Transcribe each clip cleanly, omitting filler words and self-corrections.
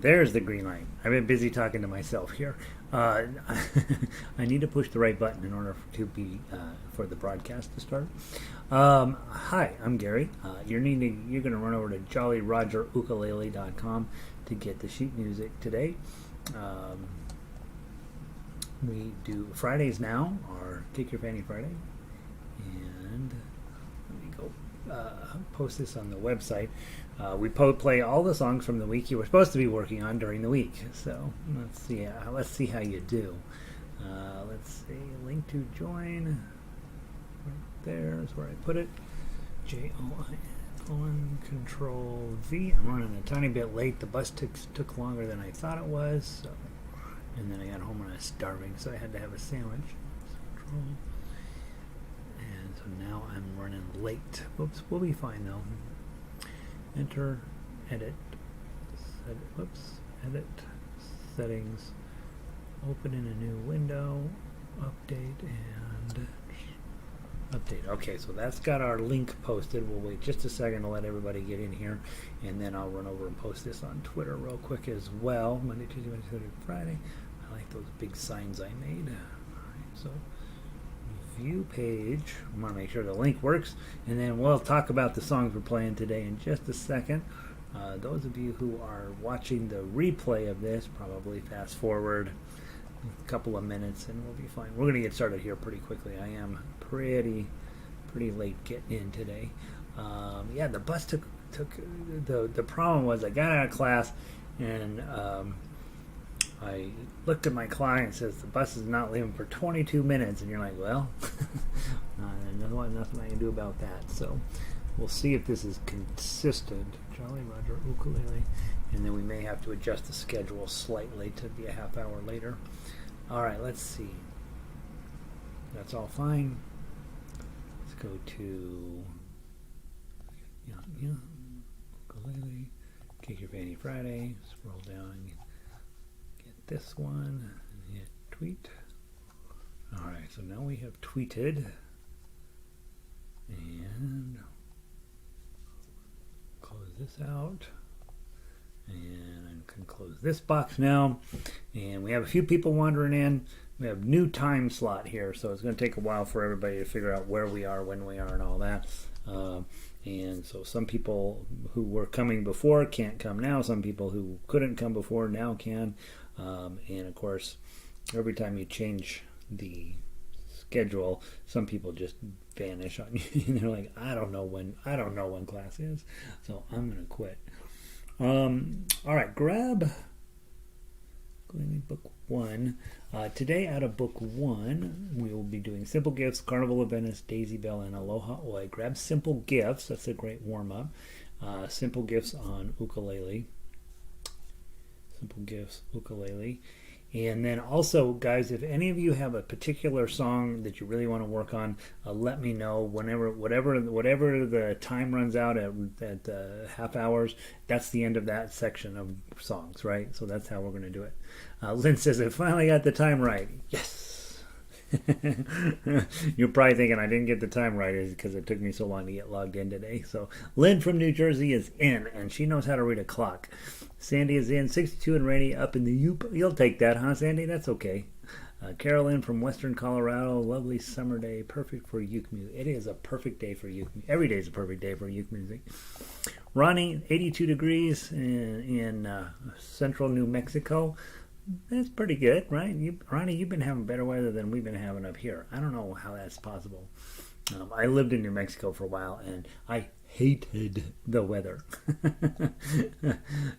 There's the green light. I've been busy talking to myself here. I need to push the right button in order to be for the broadcast to start. Hi, I'm Gary. You're going to run over to jollyrogerukulele.com to get the sheet music today. We do Fridays now, our Kick Your Fanny Friday, and let me go post this on the website. We play all the songs from the week you were supposed to be working on during the week. So let's see how you do. Let's see, link to join. Right there is where I put it. JOIN Control V. I'm running a tiny bit late. The bus took longer than I thought it was. So, and then I got home and I was starving, so I had to have a sandwich. Control. And so now I'm running late. Whoops, we'll be fine though. Enter, edit, edit, settings, open in a new window, update, and update. Okay, so that's got our link posted. We'll wait just a second to let everybody get in here, and then I'll run over and post this on Twitter real quick as well. Monday, Tuesday, Wednesday, Thursday, Friday. I like those big signs I made. All right, so view page. I want to make sure the link works, and then we'll talk about the songs we're playing today in just a second. Those of you who are watching the replay of this, probably fast forward a couple of minutes and we'll be fine. We're going to get started here pretty quickly. I am pretty late getting in today. Yeah, the bus took the problem was I got out of class and I looked at my client and says the bus is not leaving for 22 minutes, and you're like, well, there's nothing I can do about that. So we'll see if this is consistent. Jolly Roger Ukulele, and then we may have to adjust the schedule slightly to be a half hour later. All right, let's see. That's all fine. Let's go to Ukulele, Kick Your Fanny Friday. Scroll down. This one and hit tweet. Alright, so now we have tweeted, and close this out, and I can close this box now, and we have a few people wandering in. We have new time slot here, so it's going to take a while for everybody to figure out where we are, when we are, and all that. And so some people who were coming before can't come now. Some people who couldn't come before now can. And of course, every time you change the schedule, some people just vanish on you. And they're like, I don't know when class is, so I'm gonna quit. All right, grab book 1. Today out of book 1, we will be doing Simple Gifts, Carnival of Venice, Daisy Bell, and Aloha Oe. Grab Simple Gifts. That's a great warm-up. Simple Gifts on ukulele. Simple Gifts, ukulele. And then also, guys, if any of you have a particular song that you really want to work on, let me know. Whatever the time runs out at half hours, that's the end of that section of songs, right? So that's how we're going to do it. Lynn says, I finally got the time right. Yes! You're probably thinking I didn't get the time right is because it took me so long to get logged in today. So Lynn from New Jersey is in, and she knows how to read a clock. Sandy is in, 62 and ready, up in the You'll take that, huh, Sandy? That's okay. Carolyn from Western Colorado, lovely summer day, perfect for uke music. It is a perfect day for uke music. Every day is a perfect day for uke music. Ronnie, 82 degrees in central New Mexico. That's pretty good, right? Ronnie, you've been having better weather than we've been having up here. I don't know how that's possible. I lived in New Mexico for a while, and I hated the weather.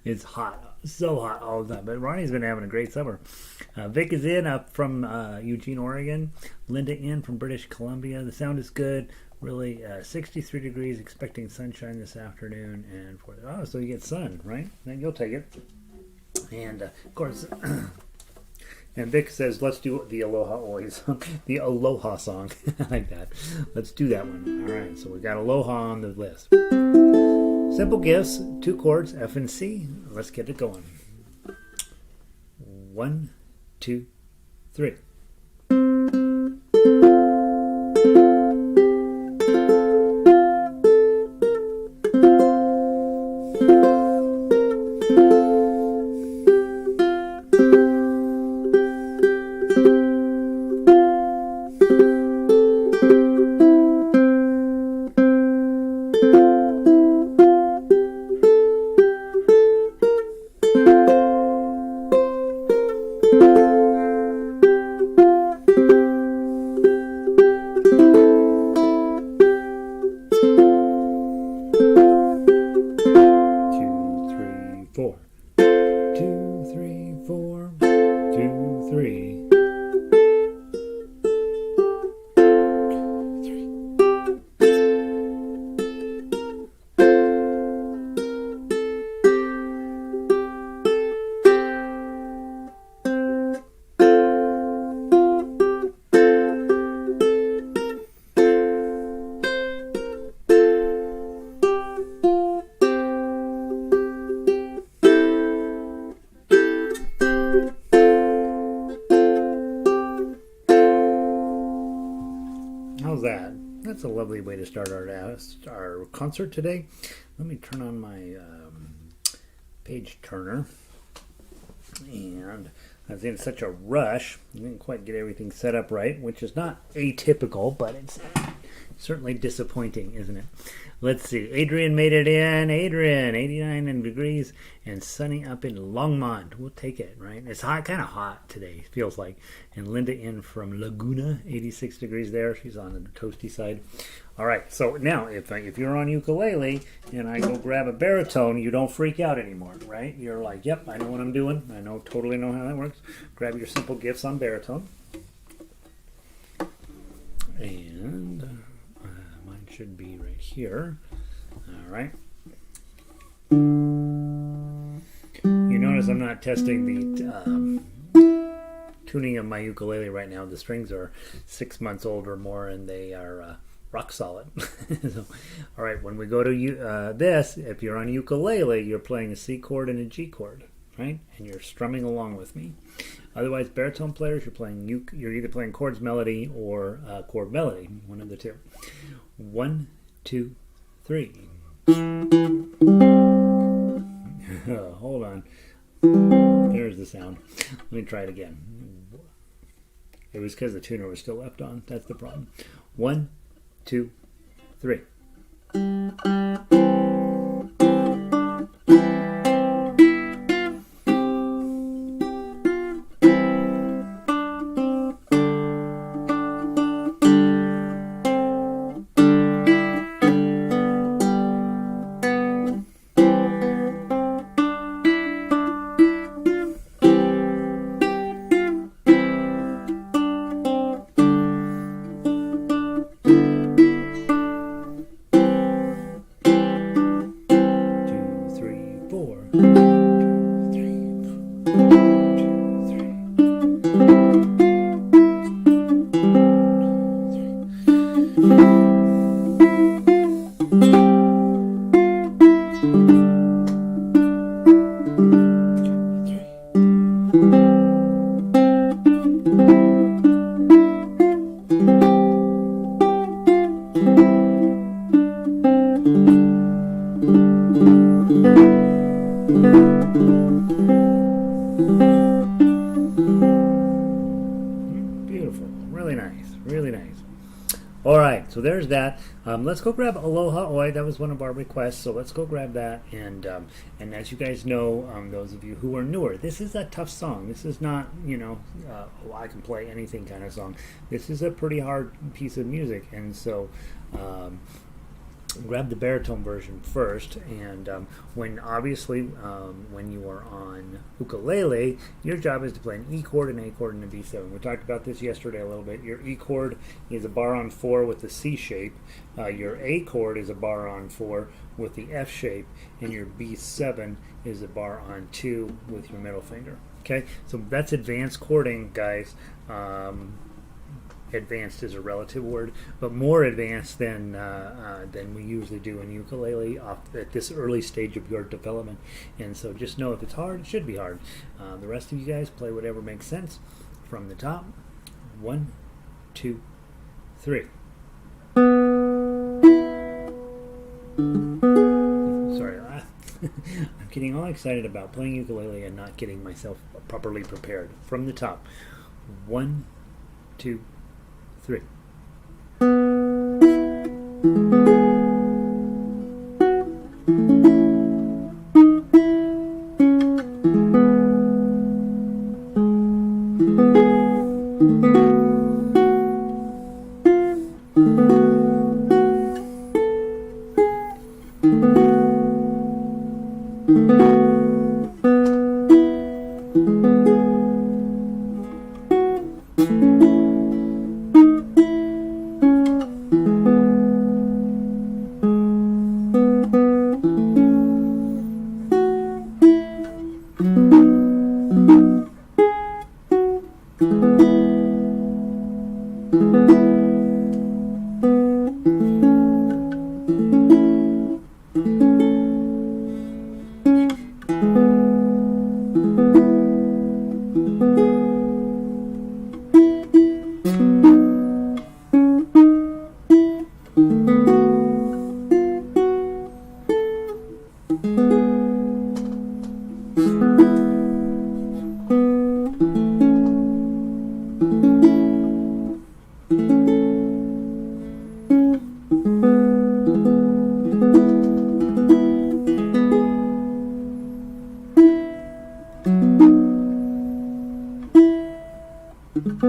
It's hot, so hot all the time. But Ronnie's been having a great summer. Vic is in up from Eugene, Oregon. Linda in from British Columbia. The sound is good. Really, 63 degrees. Expecting sunshine this afternoon. And so you get sun, right? Then you'll take it. And of course. And Vic says, let's do the Aloha Oe song. The Aloha song. I like that. Let's do that one. All right, so we got Aloha on the list. Simple Gifts, 2 chords, F and C. Let's get it going. 1, 2, 3. 4. 2, 3, 4. 2, 3. How's that? That's a lovely way to start our concert today. Let me turn on my page turner. And I was in such a rush, I didn't quite get everything set up right, which is not atypical, but it's certainly disappointing, isn't it? Let's see. Adrian made it in. Adrian, 89 degrees and sunny up in Longmont. We'll take it, right? It's hot, kind of hot today, feels like. And Linda in from Laguna, 86 degrees there. She's on the toasty side. All right. So now, if you're on ukulele and I go grab a baritone, you don't freak out anymore, right? You're like, yep, I know what I'm doing. Totally know how that works. Grab your simple gifts on baritone. And mine should be right here. All right. You notice I'm not testing the tuning of my ukulele right now. The strings are 6 months old or more, and they are rock solid. So, all right, when we go to this, if you're on ukulele, you're playing a C chord and a G chord, right? And you're strumming along with me. Otherwise, baritone players, you're either playing chords melody or chord melody, one of the two. 1, 2, 3. Hold on. There's the sound. Let me try it again. It was because the tuner was still left on. That's the problem. 1, 2, 3. Beautiful. Really nice. Really nice. All right, so there's that. Let's go grab Aloha Oe. That was one of our requests, so let's go grab that. And as you guys know, those of you who are newer, this is a tough song. This is not, I can play anything kind of song. This is a pretty hard piece of music, and so grab the baritone version first. And when you are on ukulele, your job is to play an E chord, an A chord, and a B7. We talked about this yesterday a little bit. Your E chord is a bar on 4 with the C shape. Your A chord is a bar on 4 with the F shape, and your B7 is a bar on 2 with your middle finger. Okay, so that's advanced chording, guys. Advanced is a relative word, but more advanced than we usually do in ukulele at this early stage of your development. And so just know if it's hard, it should be hard. The rest of you guys play whatever makes sense from the top. 1, 2, 3. Sorry, I'm getting all excited about playing ukulele and not getting myself properly prepared. From the top. 1, 2, 3. Isn't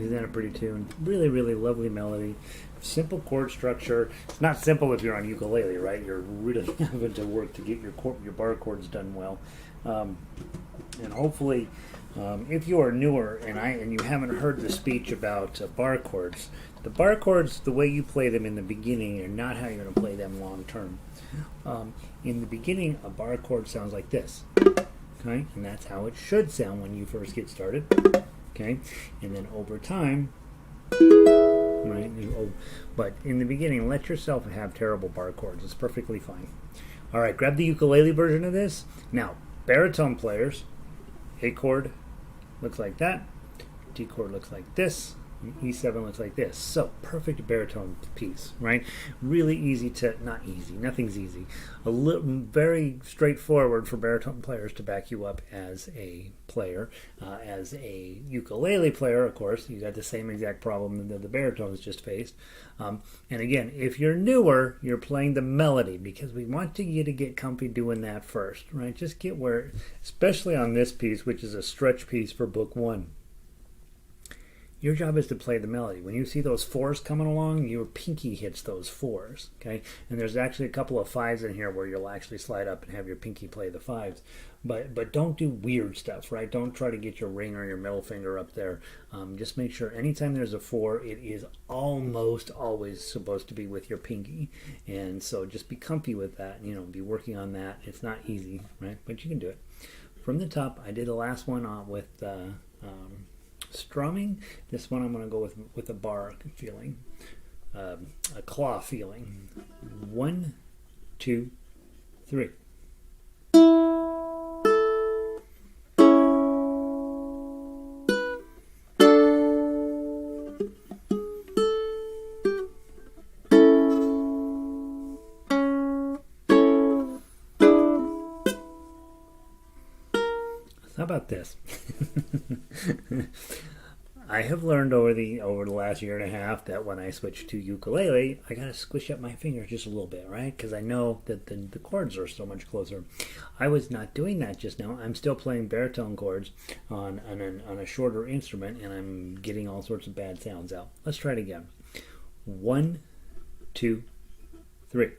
that a pretty tune? Really, really lovely melody. Simple chord structure. It's not simple if you're on ukulele, right? You're really having to work to get your bar chords done well. And hopefully, if you are newer and you haven't heard the speech about bar chords, the bar chords, the way you play them in the beginning, are not how you're going to play them long term. In the beginning, a bar chord sounds like this, okay, and that's how it should sound when you first get started, okay, and then over time, right? But in the beginning, let yourself have terrible bar chords. It's perfectly fine. All right, grab the ukulele version of this. Now, baritone players, A chord looks like that, D chord looks like this, and E7 looks like this. So, perfect baritone piece, right? Really easy to, not easy, nothing's easy. Very straightforward for baritone players to back you up as a player. As a ukulele player, of course, you got the same exact problem that the baritones just faced. And again, if you're newer, you're playing the melody, because we want you to get comfy doing that first, right? Just get where, especially on this piece, which is a stretch piece for book 1. Your job is to play the melody. When you see those 4s coming along, your pinky hits those 4s, okay? And there's actually a couple of 5s in here where you'll actually slide up and have your pinky play the 5s. But don't do weird stuff, right? Don't try to get your ring or your middle finger up there. Just make sure anytime there's a 4, it is almost always supposed to be with your pinky. And so just be comfy with that, be working on that. It's not easy, right? But you can do it. From the top, I did the last one with strumming. This one I'm going to go with a bar feeling, a claw feeling. 1, 2, 3. How about this? I have learned over the last year and a half that when I switch to ukulele, I gotta squish up my fingers just a little bit, right? Because I know that the chords are so much closer. I was not doing that just now. I'm still playing baritone chords on a shorter instrument, and I'm getting all sorts of bad sounds out. Let's try it again. 1, 2, 3.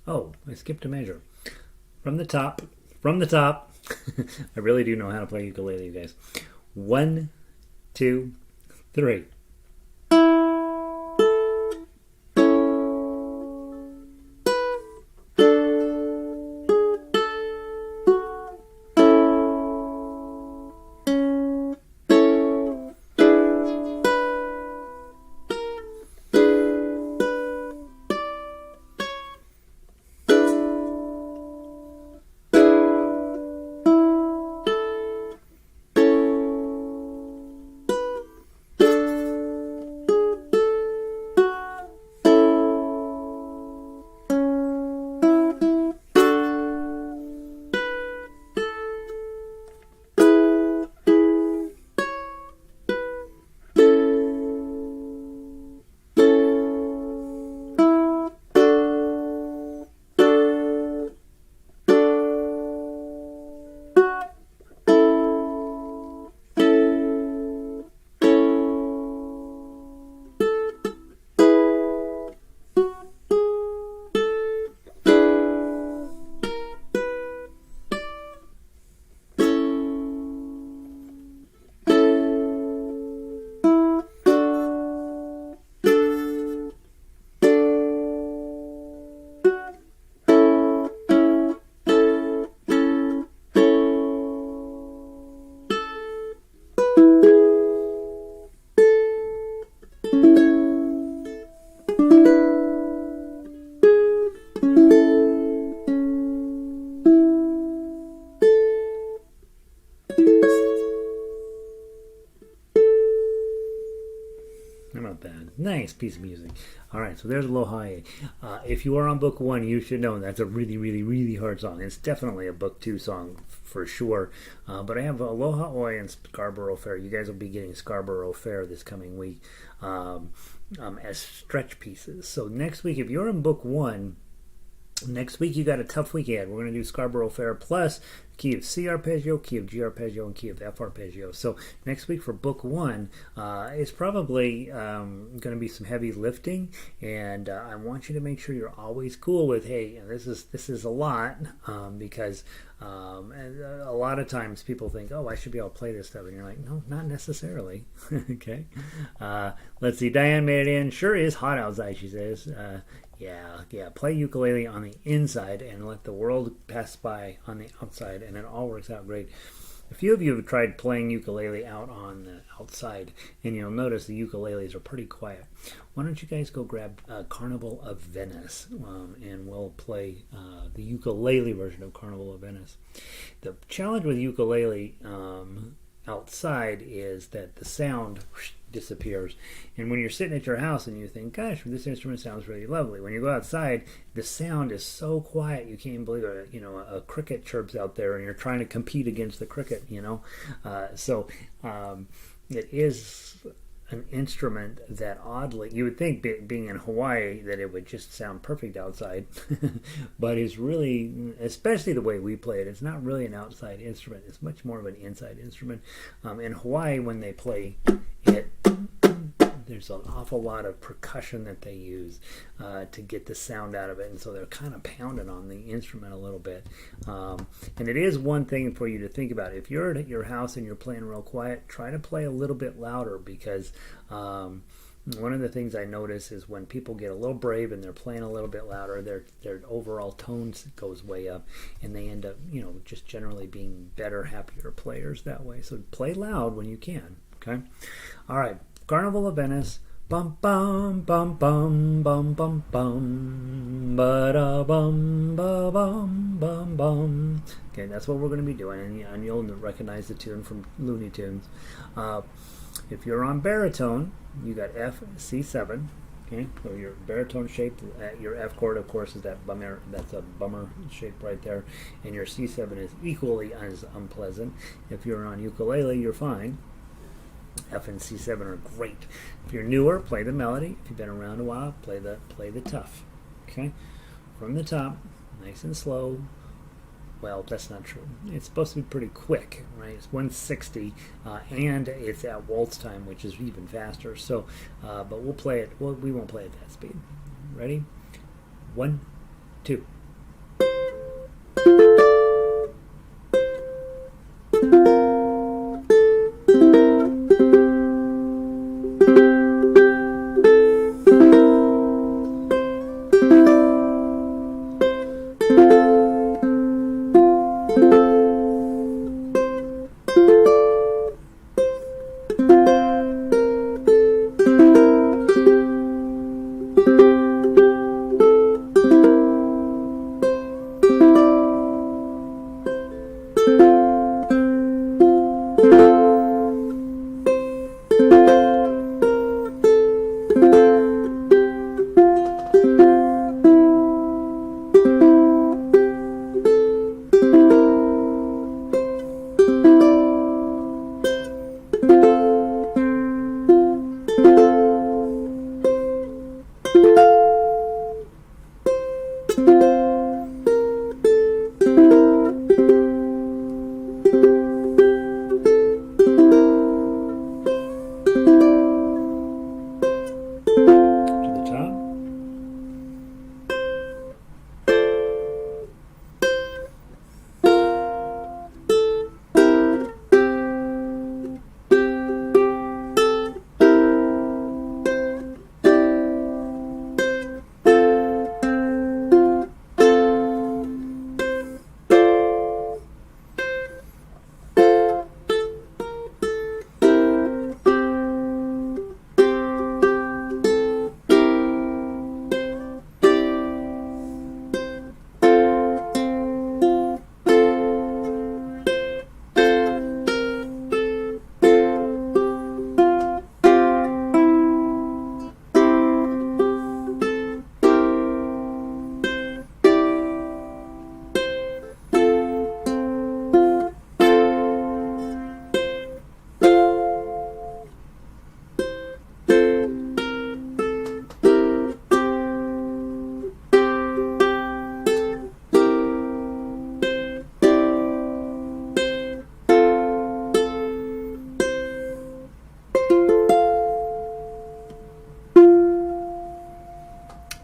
Oh, I skipped a measure. From the top. I really do know how to play ukulele, you guys. 1, 2, 3. nice piece of music. All right, so there's Aloha Oe. If you are on book 1, you should know that's a really, really, really hard song. It's definitely a book 2 song for sure. But I have Aloha Oe and Scarborough Fair. You guys will be getting Scarborough Fair this coming week as stretch pieces. So next week, if you're in book 1, next week you got a tough week ahead. We're going to do Scarborough Fair plus key of C arpeggio, key of G arpeggio, and key of F arpeggio. So next week for book 1 is probably going to be some heavy lifting, and I want you to make sure you're always cool with, hey, this is a lot, because a lot of times people think, oh, I should be able to play this stuff, and you're like, no, not necessarily. Okay. Let's see. Diane made it in. Sure is hot outside, she says. Yeah. Play ukulele on the inside and let the world pass by on the outside, and it all works out great. A few of you have tried playing ukulele out on the outside, and you'll notice the ukuleles are pretty quiet. Why don't you guys go grab Carnival of Venice, and we'll play the ukulele version of Carnival of Venice. The challenge with ukulele outside is that the sound disappears, and when you're sitting at your house and you think, gosh, this instrument sounds really lovely, when you go outside the sound is so quiet you can't even believe it. A cricket chirps out there and you're trying to compete against the cricket. So it is an instrument that oddly, you would think being in Hawaii that it would just sound perfect outside, but it's really, especially the way we play it, it's not really an outside instrument. It's much more of an inside instrument. In Hawaii, when they play it, there's an awful lot of percussion that they use to get the sound out of it, and so they're kind of pounding on the instrument a little bit. And it is one thing for you to think about. If you're at your house and you're playing real quiet, try to play a little bit louder, because one of the things I notice is when people get a little brave and they're playing a little bit louder, their overall tones goes way up, and they end up, just generally being better, happier players that way. So play loud when you can. Okay. All right. Carnival of Venice. Bum bum bum bum bum bum bum ba da bum ba bum bum bum. Okay, that's what we're going to be doing, and you'll recognize the tune from Looney Tunes. If you're on baritone, you got F, C7. Okay, so your baritone shape, your F chord, of course, is that bummer. That's a bummer shape right there, and your C7 is equally as unpleasant. If you're on ukulele, you're fine. F and C7 are great. If you're newer, play the melody. If you've been around a while, play the tough. Okay, from the top, nice and slow. Well, that's not true. It's supposed to be pretty quick, right? It's 160, and it's at waltz time, which is even faster. So, but we'll play it. Well, we won't play at that speed. Ready? 1, 2.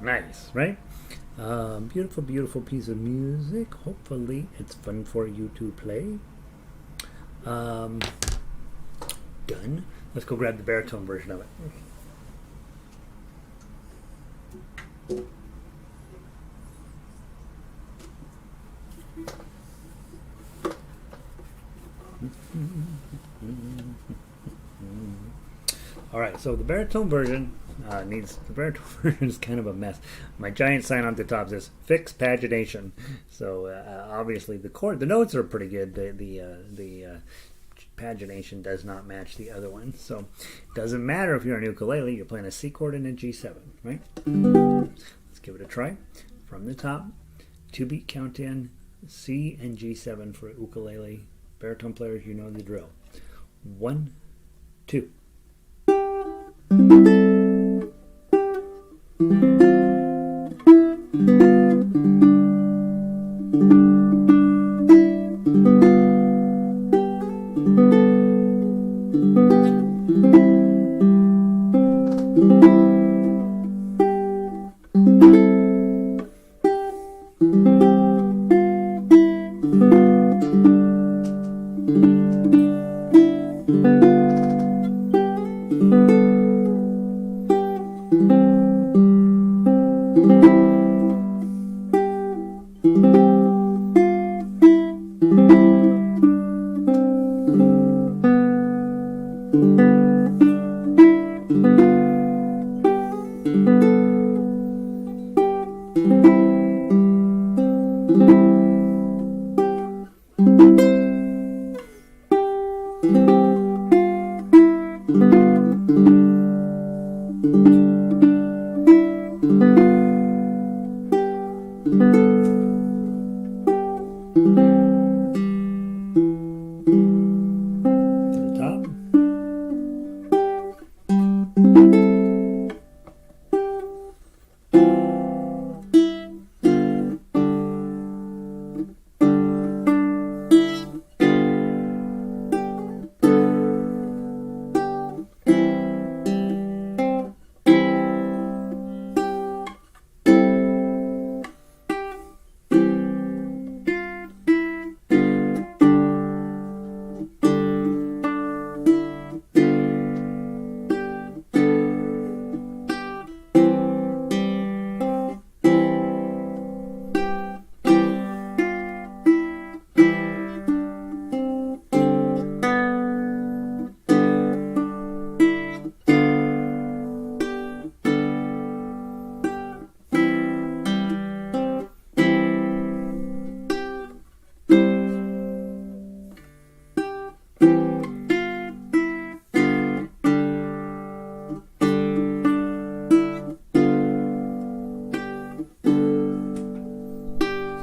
Nice, right? Beautiful, beautiful piece of music. Hopefully it's fun for you to play. Done. Let's go grab the baritone version of it. All right, so the baritone version is kind of a mess. My giant sign on the top says "Fix pagination." So obviously the notes are pretty good. The pagination does not match the other one, so it doesn't matter if you're on ukulele. You're playing a C chord and a G7, right? Let's give it a try from the top. 2-beat count in, C and G7 for ukulele. Baritone players, you know the drill. 1, 2.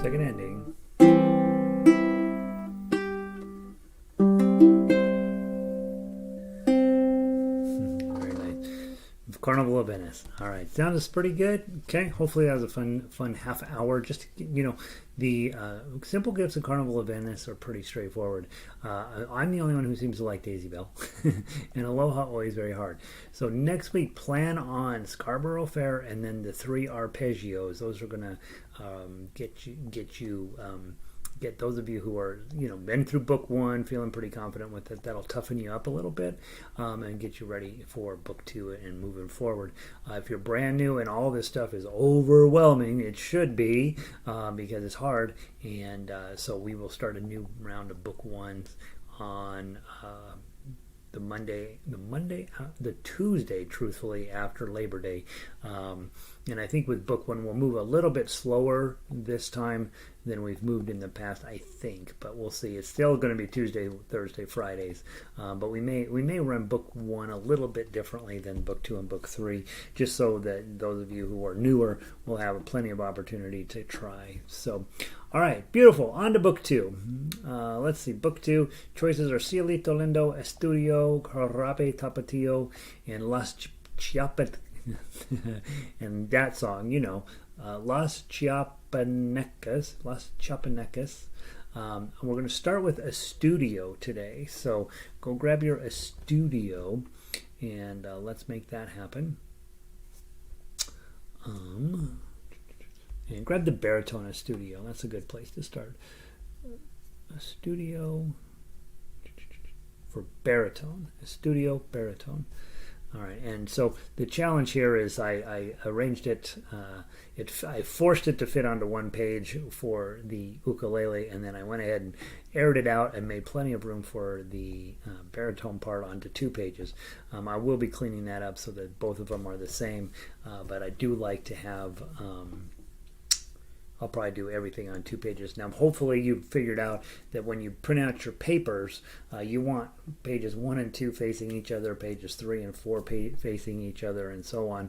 Second ending. Very nice. Carnival of Venice. All right, sounds pretty good. Okay, hopefully that was a fun half hour. Just the simple gifts of Carnival of Venice are pretty straightforward. I'm the only one who seems to like Daisy Bell, and Aloha Oe is very hard. So next week, plan on Scarborough Fair and then the 3 arpeggios. Those are gonna get those of you who are been through book 1, feeling pretty confident with it. That'll toughen you up a little bit and get you ready for book 2 and moving forward. If you're brand new and all this stuff is overwhelming, it should be because it's hard, and so we will start a new round of book 1 on the Tuesday, truthfully, after Labor Day. And I think with book 1, we'll move a little bit slower this time than we've moved in the past, I think, but we'll see. It's still going to be Tuesday, Thursday, Fridays, but we may run book 1 a little bit differently than book 2 and book 3, just so that those of you who are newer will have plenty of opportunity to try. So, all right, beautiful. On to book 2. Let's see. Book 2 choices are Cielito Lindo, Estudio, Jarabe Tapatio, and Las Chiapenecas. And that song, Las Chiapanecas. And we're going to start with Estudio today. So go grab your Estudio and let's make that happen. And grab the Baritone Estudio. That's a good place to start. Estudio for baritone. Estudio baritone. All right, and so the challenge here is I arranged it. I forced it to fit onto one page for the ukulele, and then I went ahead and aired it out and made plenty of room for the baritone part onto 2 pages. I will be cleaning that up so that both of them are the same, but I do like to have. I'll probably do everything on 2 pages. Now, hopefully you've figured out that when you print out your papers, you want pages 1 and 2 facing each other, pages 3 and 4 facing each other, and so on,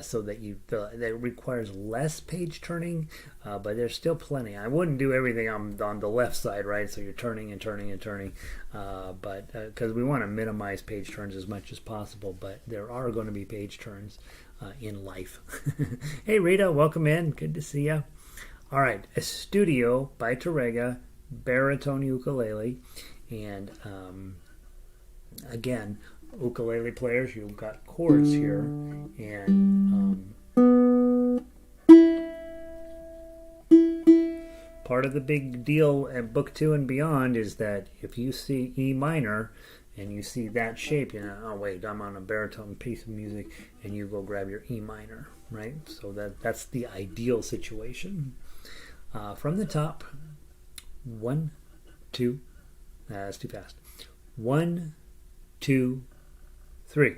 so that that requires less page turning, but there's still plenty. I wouldn't do everything on the left side, right? So you're turning and turning and turning, but because we want to minimize page turns as much as possible, but there are going to be page turns in life. Hey, Rita, welcome in. Good to see you. All right, Estudio by Tarrega, Baritone Ukulele, and again, ukulele players, you've got chords here, and part of the big deal at Book 2 and beyond is that if you see E minor and you see that shape, you know, oh wait, I'm on a baritone piece of music, and you go grab your E minor, right? So that's the ideal situation. From the top, 1, 2, that's too fast. 1, 2, 3.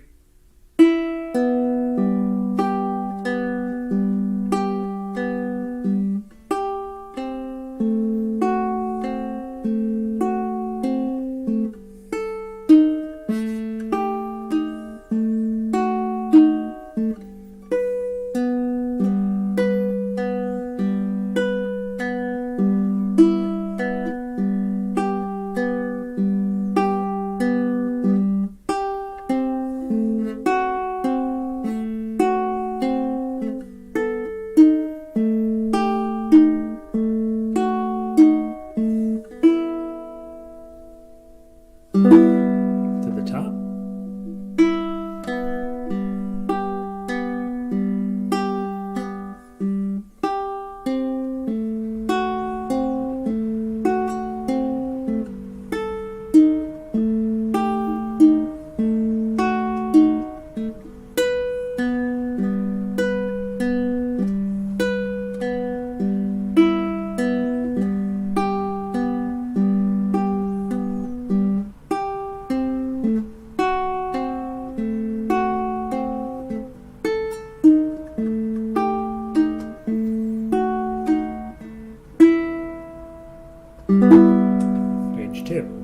Page 2.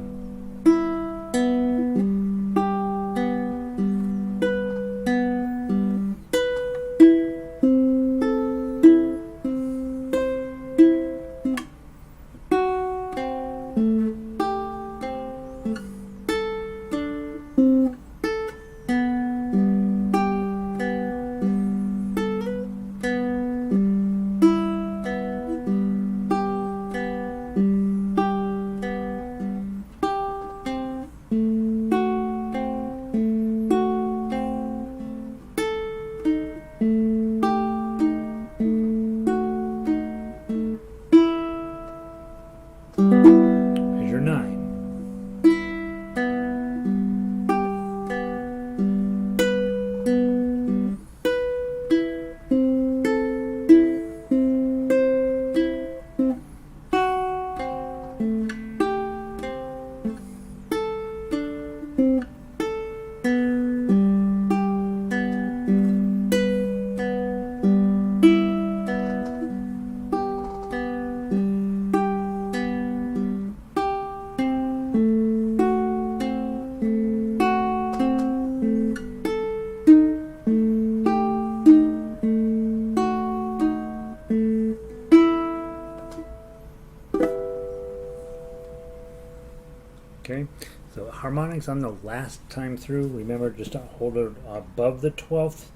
Okay, so harmonics on the last time through, remember just to hold it above the 12th.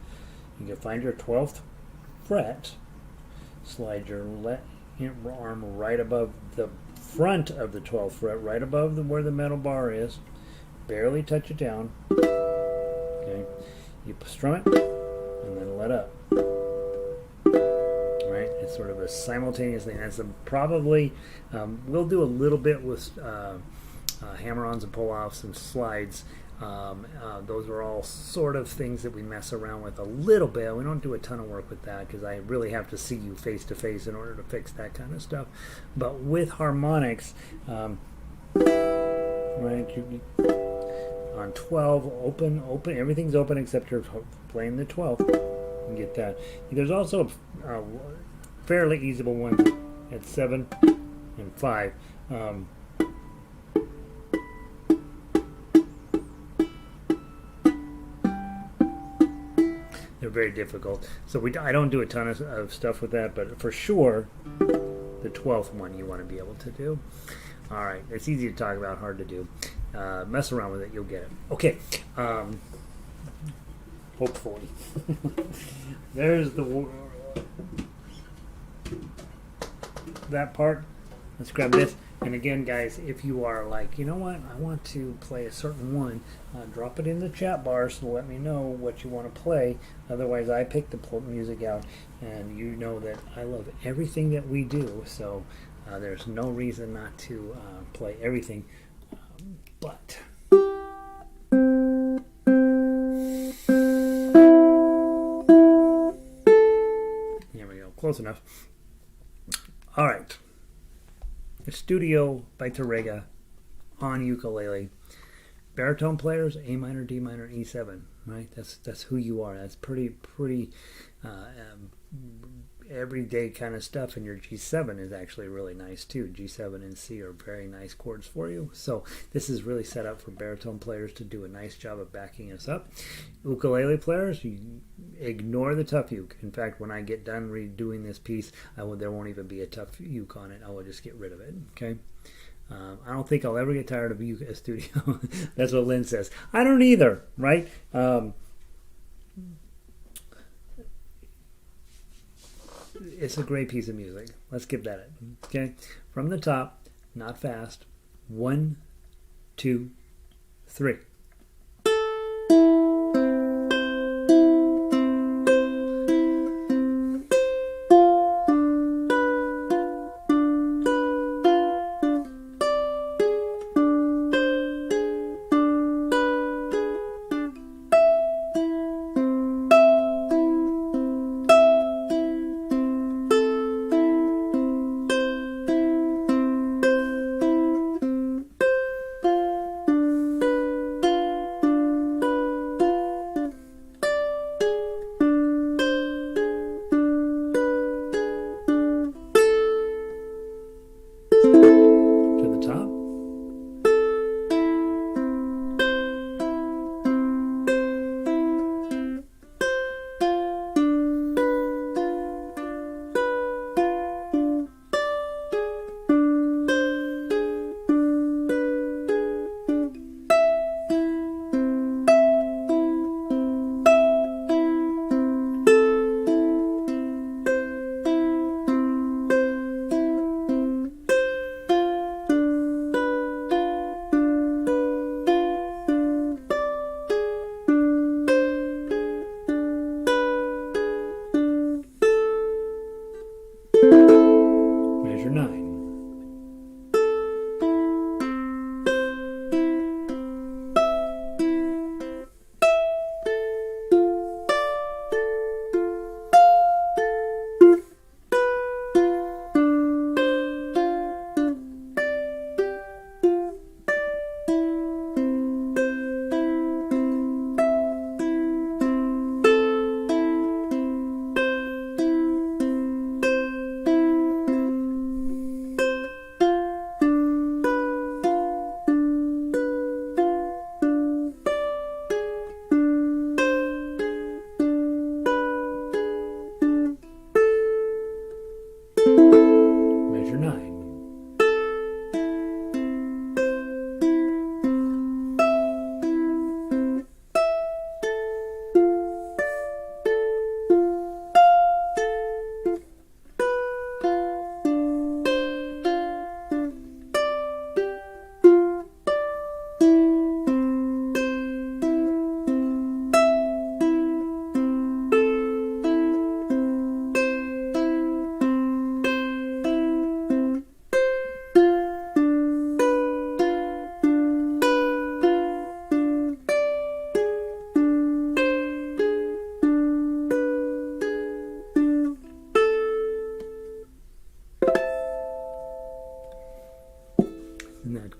You can find your 12th fret, slide your arm right above the front of the 12th fret, right above where the metal bar is, barely touch it down. Okay, you strum it and then let up. Right? It's sort of a simultaneous thing. That's probably, we'll do a little bit with hammer-ons and pull-offs and slides. Those are all sort of things that we mess around with a little bit. We don't do a ton of work with that because I really have to see you face to face in order to fix that kind of stuff. But with harmonics, right, on 12, open, everything's open except you're playing the 12th. You get that. There's also fairly easy ones at 7 and 5. They're very difficult. So I don't do a ton of stuff with that, but for sure, the 12th one you want to be able to do. All right, it's easy to talk about, hard to do. Mess around with it, you'll get it. Okay. Hopefully. There's that part. Let's grab this. And again, guys, if you are like, you know what, I want to play a certain one, drop it in the chat bar so let me know what you want to play. Otherwise, I pick the music out, and you know that I love everything that we do, so there's no reason not to play everything. But here we go, close enough. All right. Estudio by Tarrega on ukulele. Baritone players, A minor, D minor, E7. Right, that's who you are. That's pretty everyday kind of stuff. And your G7 is actually really nice too. G7 and C are very nice chords for you. So this is really set up for baritone players to do a nice job of backing us up. Ukulele players, you ignore the tough uke. In fact, when I get done redoing this piece, there won't even be a tough uke on it. I will just get rid of it. Okay. I don't think I'll ever get tired of Estudio. That's what Lynn says. I don't either, right? It's a great piece of music. Let's give that it. Okay? From the top, not fast. 1, 2, 3.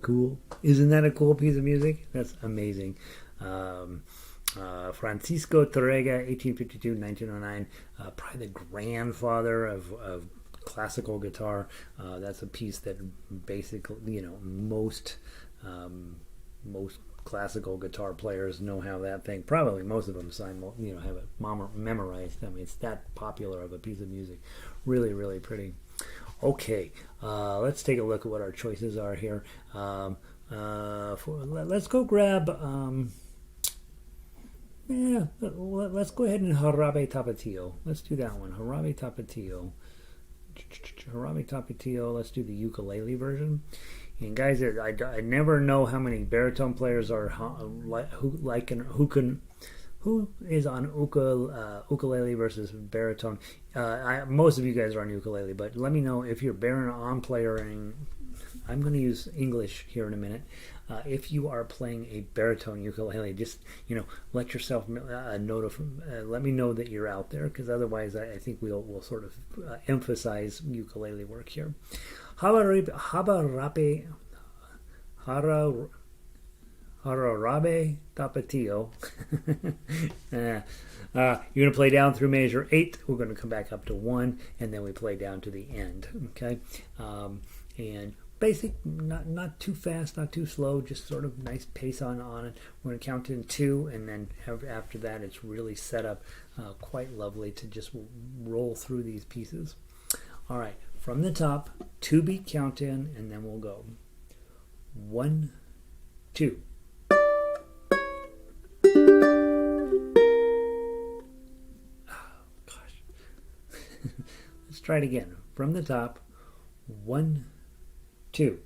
cool? Isn't that a cool piece of music? That's amazing. Francisco Tárrega, 1852-1909, probably the grandfather of classical guitar. That's a piece that basically, most classical guitar players know how that thing. Probably most of them have it memorized. I mean, it's that popular of a piece of music. Really, really pretty. Okay, let's take a look at what our choices are here. Let's go grab. Let's go ahead and Jarabe Tapatio. Let's do that one. Jarabe Tapatio. Jarabe Tapatio. Let's do the ukulele version. And guys, I never know how many baritone players are who is on ukulele versus baritone. Most of you guys are on ukulele, but let me know if you're baritone player. And I'm going to use English here in a minute. If you are playing a baritone ukulele, just let yourself let me know that you're out there, because otherwise I think we'll sort of emphasize ukulele work here. Jarabe Tapatio. You're going to play down through measure 8. We're going to come back up to 1, and then we play down to the end. Okay, and basic, not too fast, not too slow, just sort of nice pace on it. We're going to count in 2, and then after that it's really set up quite lovely to just roll through these pieces. All right, from the top, 2-beat count in, and then we'll go 1, 2. Let's try it again. From the top, 1, 2.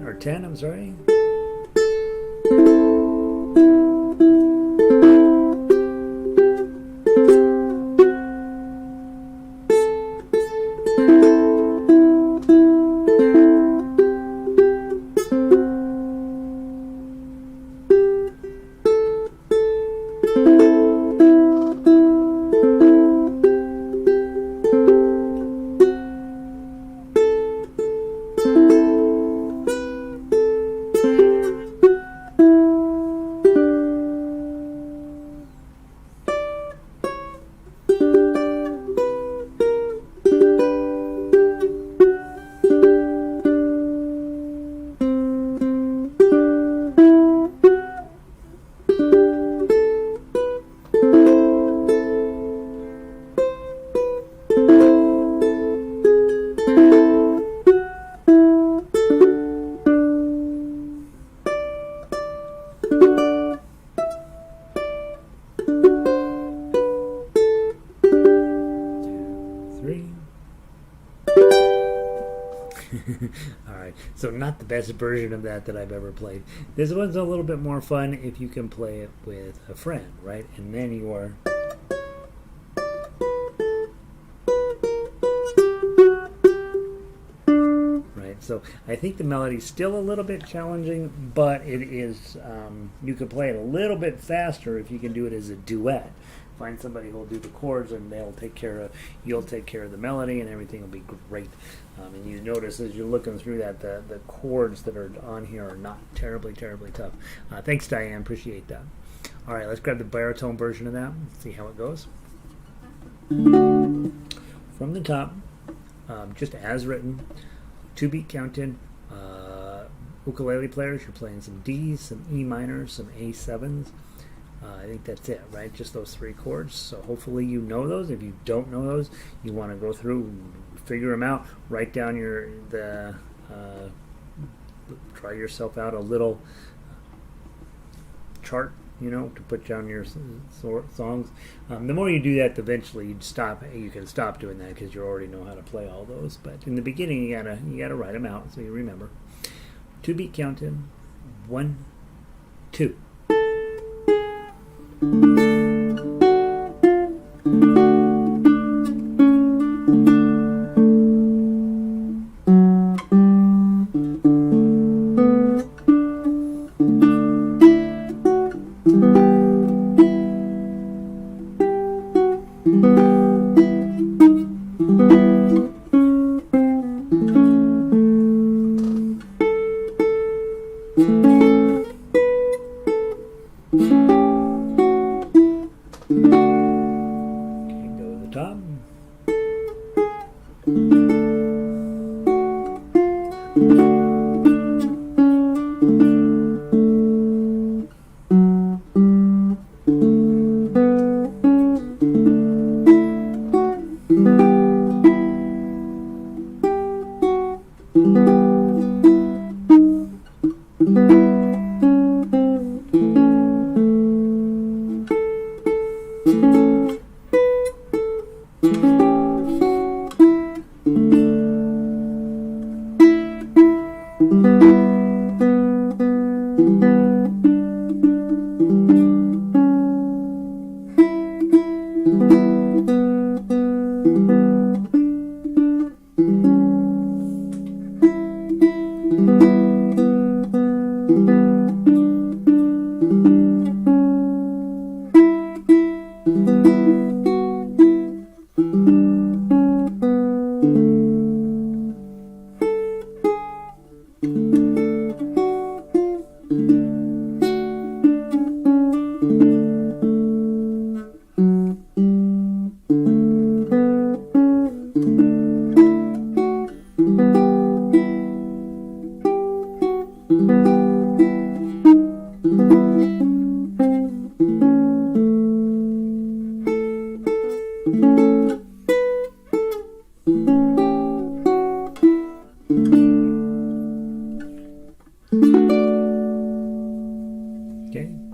Or 10, I'm sorry. Alright, so not the best version of that I've ever played. This one's a little bit more fun if you can play it with a friend, right? And then you are... Right, so I think the melody's still a little bit challenging, but it is, you can play it a little bit faster if you can do it as a duet. find somebody who'll do the chords, and you'll take care of the melody, and everything will be great. And you notice as you're looking through that, the chords that are on here are not terribly tough. Thanks, Diane, appreciate that. All right, let's grab the baritone version of that and see how it goes. From the top, just as written, 2-beat count-in. Ukulele players, you're playing some D's, some E minors, some A7s. I think that's it, right? Just those 3 chords. So hopefully you know those. If you don't know those, you want to go through, figure them out, write down try yourself out a little chart, to put down your songs. The more you do that, eventually you can stop doing that because you already know how to play all those. But in the beginning, you gotta write them out so you remember. 2-beat count-in. 1, 2.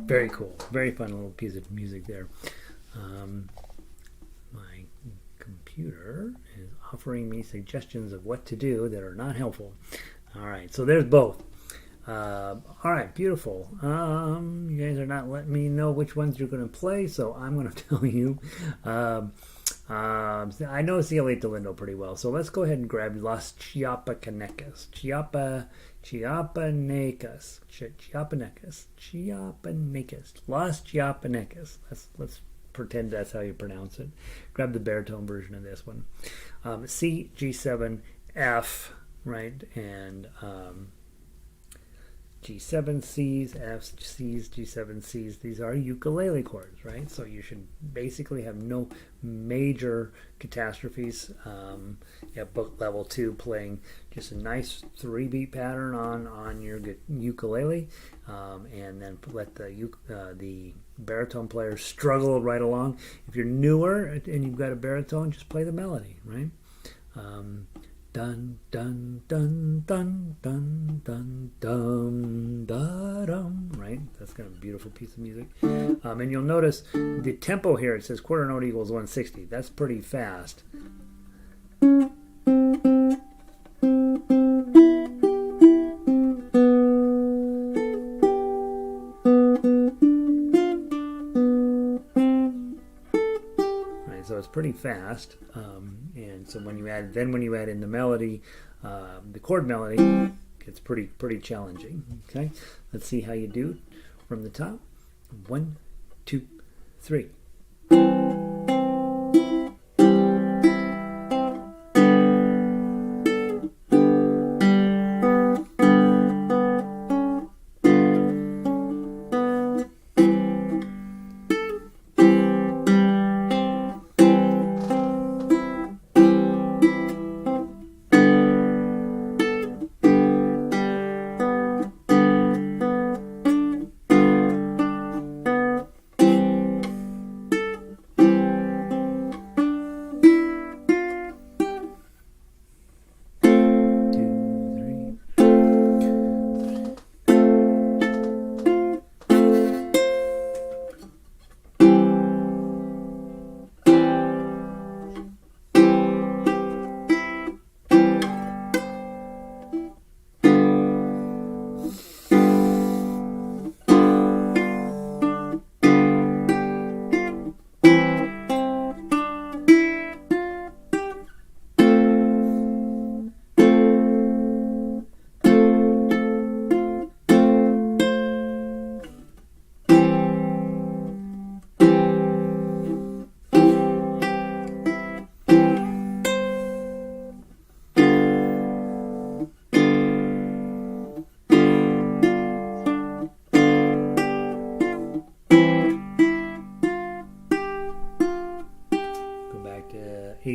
Very cool. Very fun little piece of music there. My computer is offering me suggestions of what to do that are not helpful. All right, so there's both. All right, beautiful. You guys are not letting me know which ones you're going to play, so I'm going to tell you. I know Cielito Lindo pretty well, so let's go ahead and grab Las Chiapanecas. Chiapanecas. Las Chiapanecas. Let's pretend that's how you pronounce it. Grab the baritone version of this one. C, G7, F, right? And G7 Cs, Fs, Cs, G7 Cs. These are ukulele chords, right? So you should basically have no major catastrophes at book level 2, playing just a nice 3-beat pattern on your ukulele, and then let the baritone player struggle right along. If you're newer and you've got a baritone, just play the melody, right? Dun dun dun dun dun dun dun da dum, right? That's kind of a beautiful piece of music. And you'll notice the tempo here, it says quarter note equals 160. That's pretty fast. So it's pretty fast, and so when you add in the melody, the chord melody, it's pretty challenging. Okay, let's see how you do from the top. 1, 2, 3.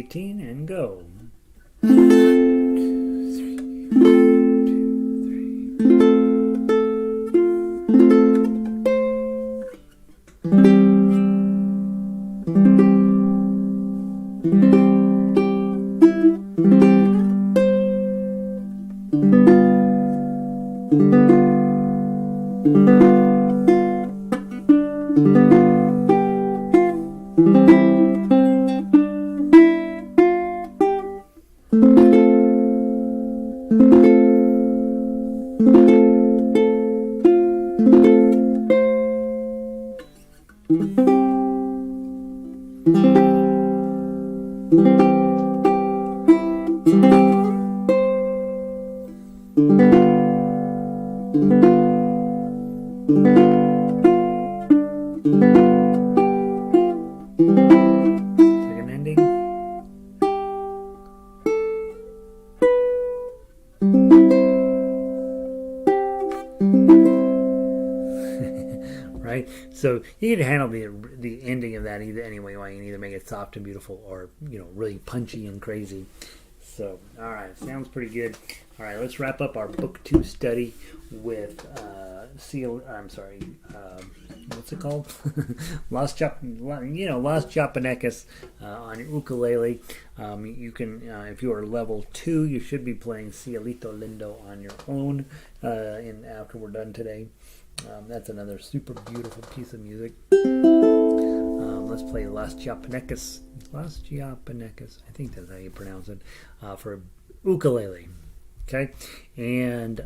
18 and go. Second ending. Right? So you can handle the ending of that either any way you want. You can either make it soft and beautiful or, you know, really punchy and crazy. So, all right, sounds pretty good. All right, let's wrap up our book 2 study with what's it called? Lost Chiapanecas on your ukulele. You can, if you are level 2, you should be playing Cielito Lindo on your own. And after we're done today, that's another super beautiful piece of music. Let's play Las Chiapanecas. Las Chiapanecas, I think that's how you pronounce it, for ukulele. Okay, and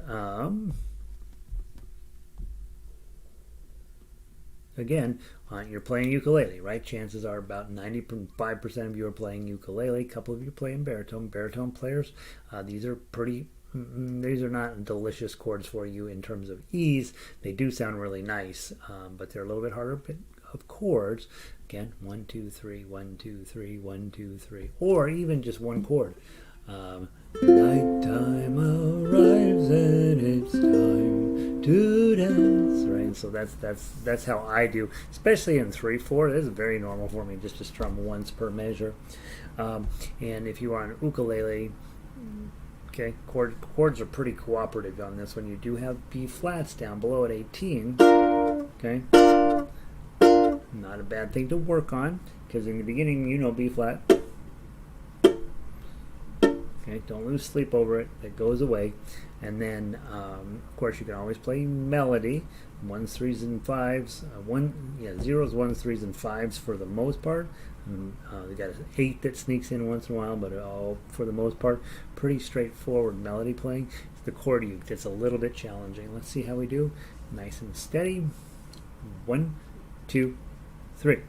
again, you're playing ukulele, right? Chances are about 95% of you are playing ukulele. A couple of you playing baritone. Baritone players, these are pretty. These are not delicious chords for you in terms of ease. They do sound really nice, but they're a little bit harder of chords. Again, 1, 2, 3, 1, 2, 3, 1, 2, 3, or even just one chord. Nighttime arrives and it's time to dance. Right, so that's how I do, especially in 3/4. This is very normal for me just to strum once per measure. And if you are on ukulele, okay, chords are pretty cooperative on this one. You do have B flats down below at 18. Okay, not a bad thing to work on, because in the beginning you know B flat. Okay, don't lose sleep over it. It goes away. And then, of course, you can always play melody. 1s, 3s, and 5s. 0s, 1s, 3s, and 5s for the most part. You got an 8 that sneaks in once in a while, but all for the most part, pretty straightforward melody playing. It's the chord that's a little bit challenging. Let's see how we do. Nice and steady. 1, 2, 3.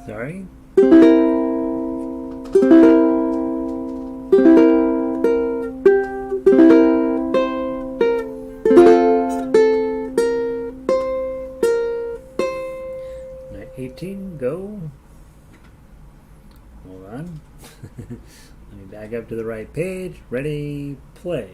Sorry. Night 18, go. Hold on. Let me back back up to the right page. Ready, play.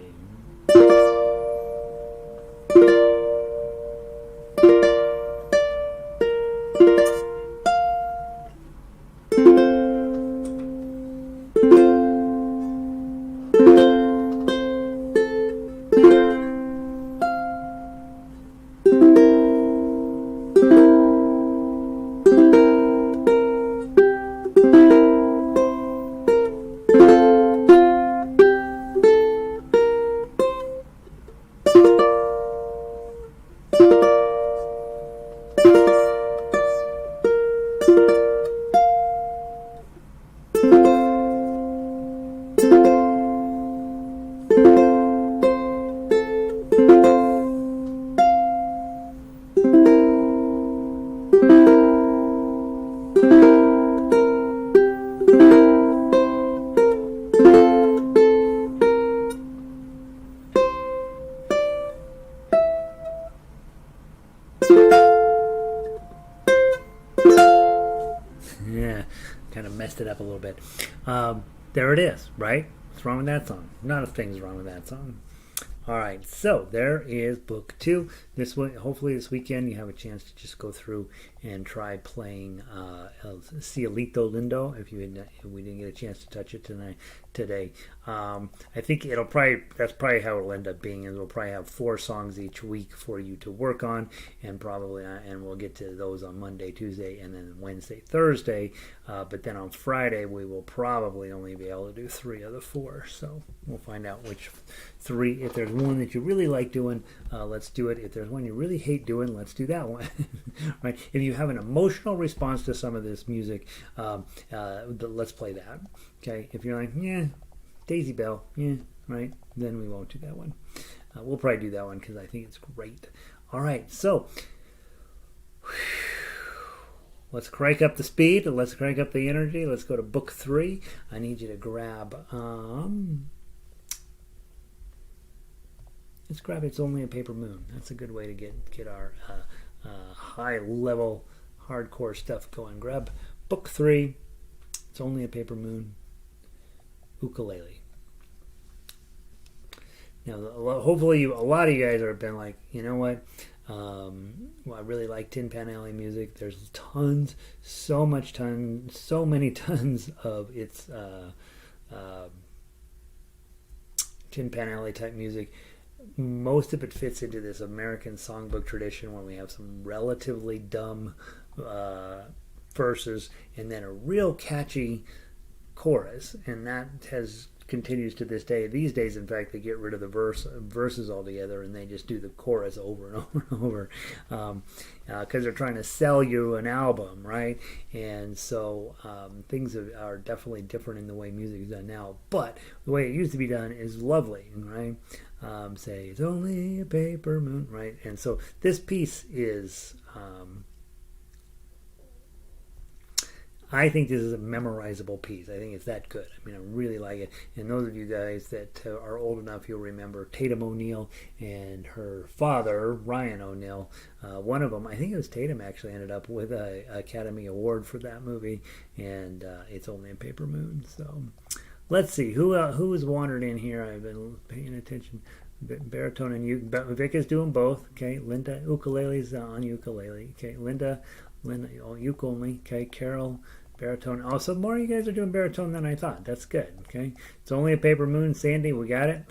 Yeah, kind of messed it up a little bit. There it is, right? What's wrong with that song? Not a thing's wrong with that song. All right, so there is book 2. This one, hopefully this weekend you have a chance to just go through and try playing Cielito Lindo if we didn't get a chance to touch it today. I think that's probably how it'll end up being. Is we'll probably have 4 songs each week for you to work on, and probably and we'll get to those on Monday, Tuesday, and then Wednesday, Thursday. But then on Friday we will probably only be able to do 3 of the 4. So we'll find out which 3. If there's one that you really like doing, let's do it. If there's one you really hate doing, let's do that one. Right? If you have an emotional response to some of this music, let's play that. Okay? If you're like, yeah, Daisy Bell, yeah, right, then we won't do that one. We'll probably do that one because I think it's great. All right, so let's crank up the speed. Let's crank up the energy. Let's go to book 3. I need you to grab. Let's grab It's Only a Paper Moon. That's a good way to get our high level hardcore stuff going. Grab book 3. It's Only a Paper Moon. Ukulele. Now, hopefully, a lot of you guys have been like, you know what? I really like Tin Pan Alley music. There's so many tons of its Tin Pan Alley type music. Most of it fits into this American songbook tradition where we have some relatively dumb verses and then a real catchy chorus, and that continues to this day. These days, in fact, they get rid of the verses altogether and they just do the chorus over and over and over because they're trying to sell you an album, right? And so things are definitely different in the way music is done now, but the way it used to be done is lovely, right? Say it's only a paper moon, right? And so this piece is I think this is a memorizable piece. I think it's that good. I mean, I really like it. And those of you guys that are old enough, you'll remember Tatum O'Neal and her father, Ryan O'Neal. One of them, I think it was Tatum, actually ended up with an Academy Award for that movie. And It's Only a Paper Moon. So let's see. Who has wandered in here? I've been paying attention. Baritone and Vic is doing both. Okay, Linda, ukulele's on ukulele. Okay, Linda, uke only. Okay, Carol, baritone. Also, more of you guys are doing baritone than I thought. That's good. Okay, It's Only a Paper Moon. Sandy, we got it.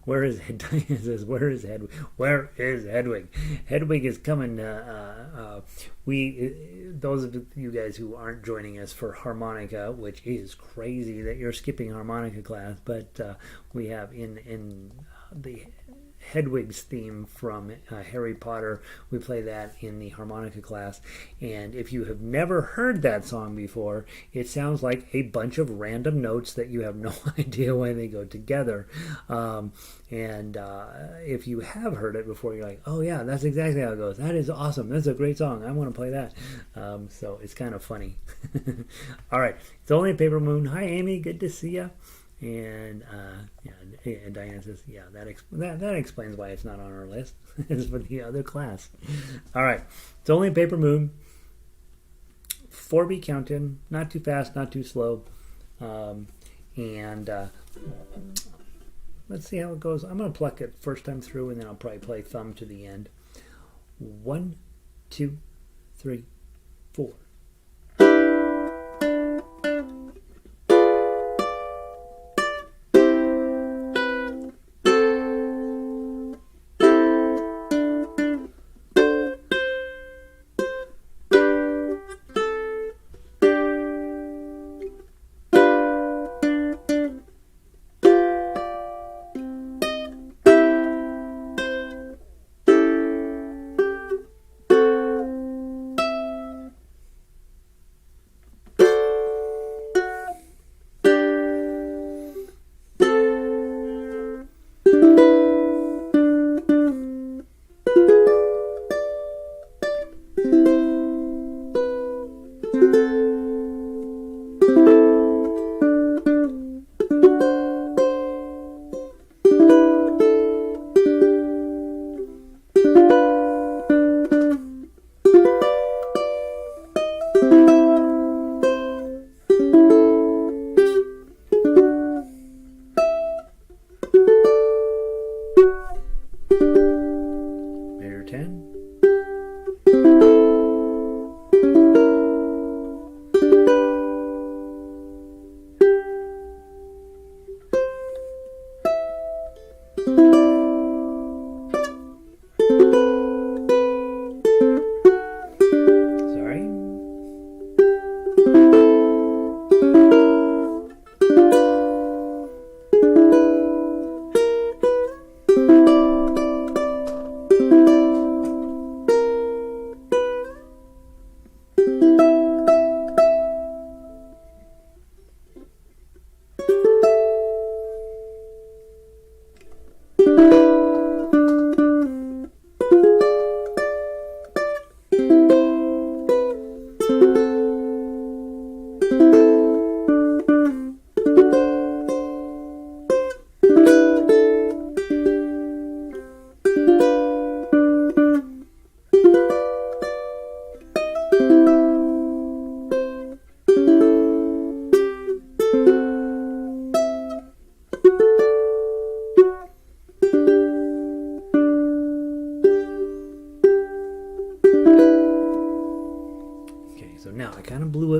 Where is Diane says, where is Hedwig? Where is Hedwig? Hedwig is coming. Those of you guys who aren't joining us for Harmonica, which is crazy that you're skipping Harmonica class, but we have in the Hedwig's theme from Harry Potter. We play that in the harmonica class, and if you have never heard that song before, it sounds like a bunch of random notes that you have no idea why they go together. And if you have heard it before, you're like, oh yeah, that's exactly how it goes. That is awesome. That's a great song. I want to play that. So it's kind of funny. All right, It's Only a Paper Moon. Hi Amy, good to see you. And and Diana says, yeah, that explains why it's not on our list. It's for the other class. All right, It's Only a Paper Moon. 4-beat count-in, not too fast, not too slow. And let's see how it goes. I'm going to pluck it first time through, and then I'll probably play thumb to the end. 1, 2, 3, 4.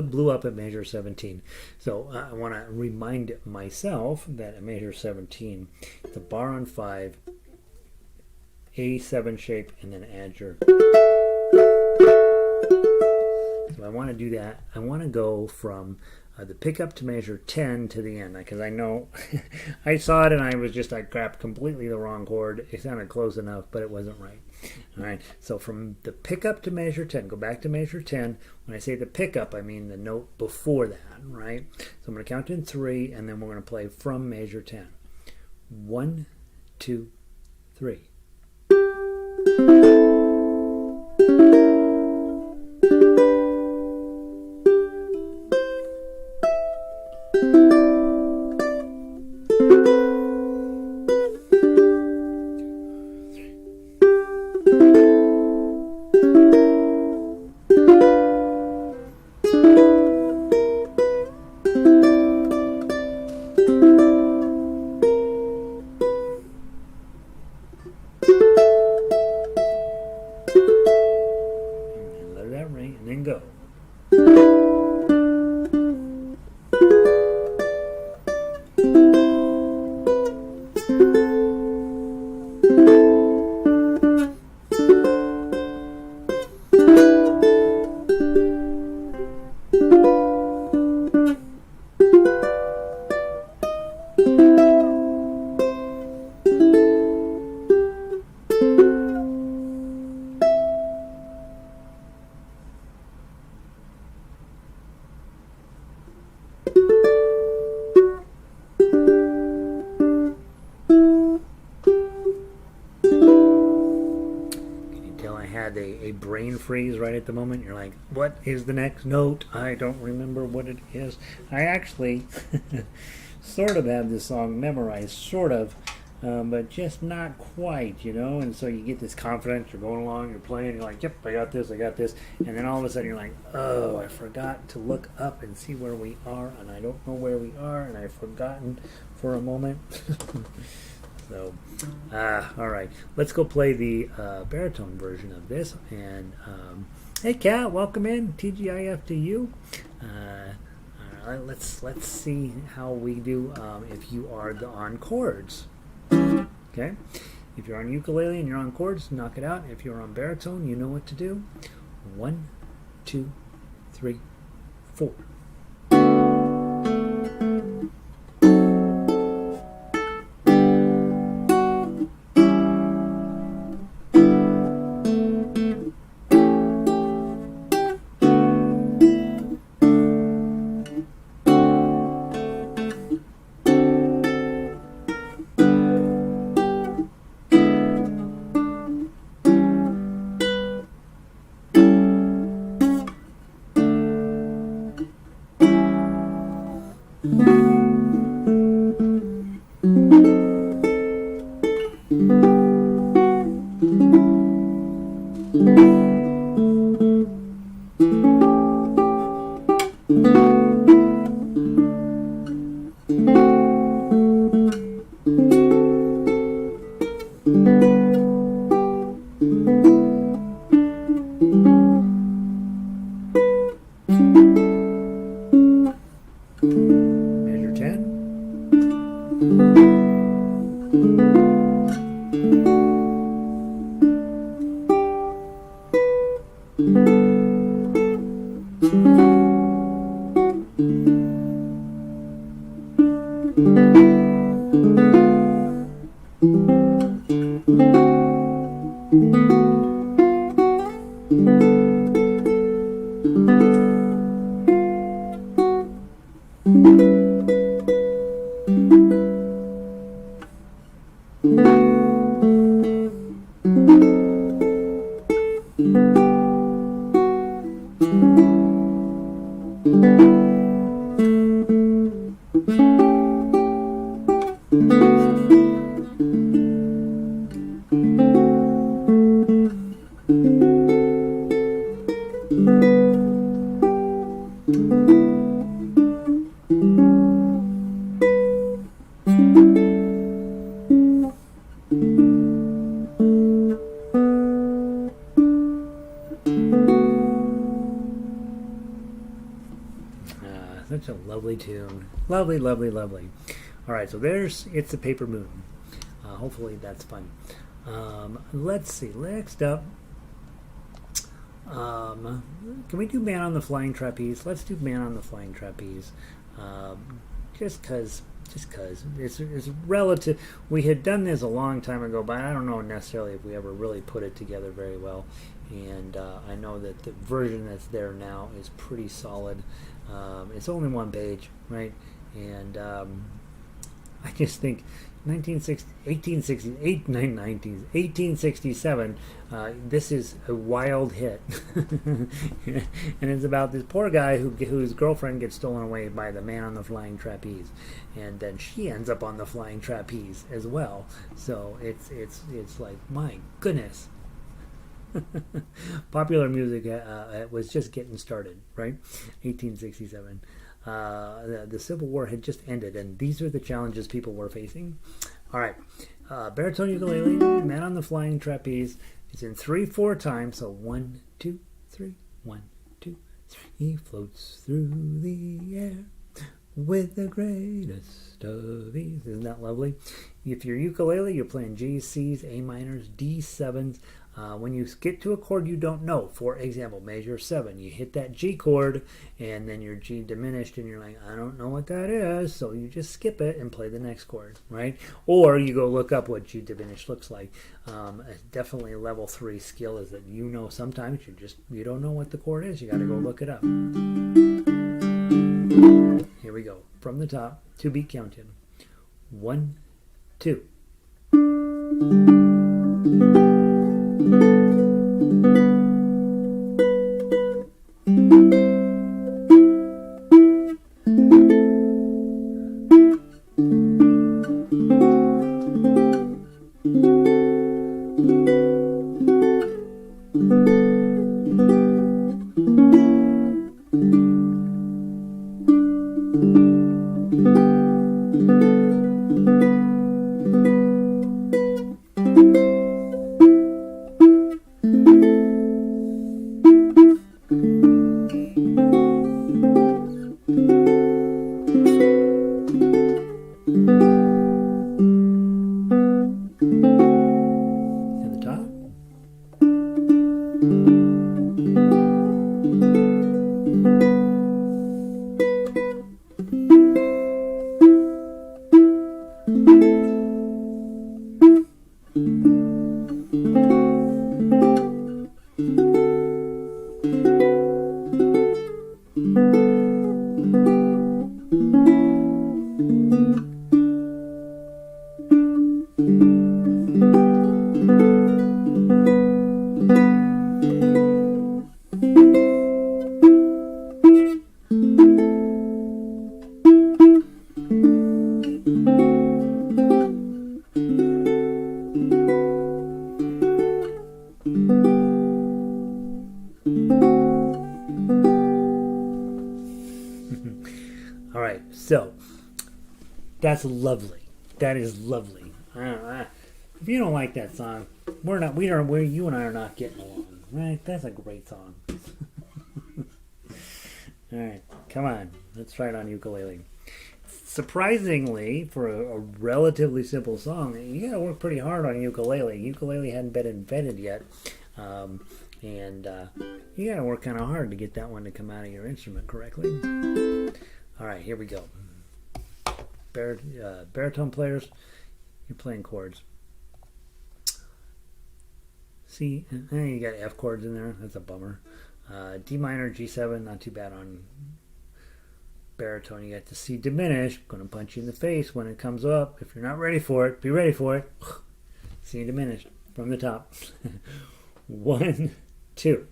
Blew up at measure 17. So I want to remind myself that at measure 17, the bar on 5, A7 shape, and then add your. So I want to do that. I want to go from the pickup to measure 10 to the end, because I know I saw it and I grabbed completely the wrong chord. It sounded close enough, but it wasn't right. All right, so from the pickup to measure 10, go back to measure 10. When I say the pickup, I mean the note before that, right? So I'm going to count in 3, and then we're going to play from measure 10. 1, 2, 3. A brain freeze right at the moment. You're like, what is the next note? I don't remember what it is. I actually sort of have this song memorized, sort of. but just not quite, and so you get this confidence, you're going along, you're playing, you're like, yep, I got this, and then all of a sudden you're like, oh, I forgot to look up and see where we are, and I don't know where we are, and I've forgotten for a moment. So, all right, let's go play the baritone version of this, and hey, Kat, welcome in, TGIF to you. Let's see how we do if you are on chords. Okay, if you're on ukulele and you're on chords, knock it out. If you're on baritone, you know what to do. 1, 2, 3, 4. Measure 10. Such a lovely tune. Lovely, lovely, lovely. All right, so It's the Paper Moon. Hopefully that's fun. Let's see. Next up, can we do Man on the Flying Trapeze? Let's do Man on the Flying Trapeze. Just because it's relative. We had done this a long time ago, but I don't know necessarily if we ever really put it together very well. And I know that the version that's there now is pretty solid. It's only one page, right? And I just think 1867, this is a wild hit. And it's about this poor guy whose girlfriend gets stolen away by the man on the flying trapeze, and then she ends up on the flying trapeze as well. So it's like, my goodness. Popular music was just getting started, right? 1867. The Civil War had just ended, and these are the challenges people were facing. All right, baritone ukulele, Man on the Flying Trapeze. It's in 3/4 time, so 1, 2, 3, 1, 2, 3. He floats through the air with the greatest of ease. Isn't that lovely? If you're ukulele, you're playing G's, C's, A minors, D7s. When you get to a chord you don't know, for example, measure 7, you hit that G chord, and then your G diminished, and you're like, I don't know what that is, so you just skip it and play the next chord, right? Or you go look up what G diminished looks like. Definitely a level 3 skill is that sometimes you don't know what the chord is. You got to go look it up. Here we go. From the top, 2-beat count-in. 1, 2. All right, so that's lovely. That is lovely. If you don't like that song, you and I are not getting along, right? That's a great song. All right, come on, let's try it on ukulele. Surprisingly, for a relatively simple song, you gotta work pretty hard on ukulele. Ukulele hadn't been invented yet, and you gotta work kind of hard to get that one to come out of your instrument correctly. All right, here we go. Baritone players, you're playing chords. C, you got F chords in there. That's a bummer. D minor, G7, not too bad on baritone. You got the C diminished. Going to punch you in the face when it comes up. If you're not ready for it, be ready for it. C diminished from the top. 1, 2.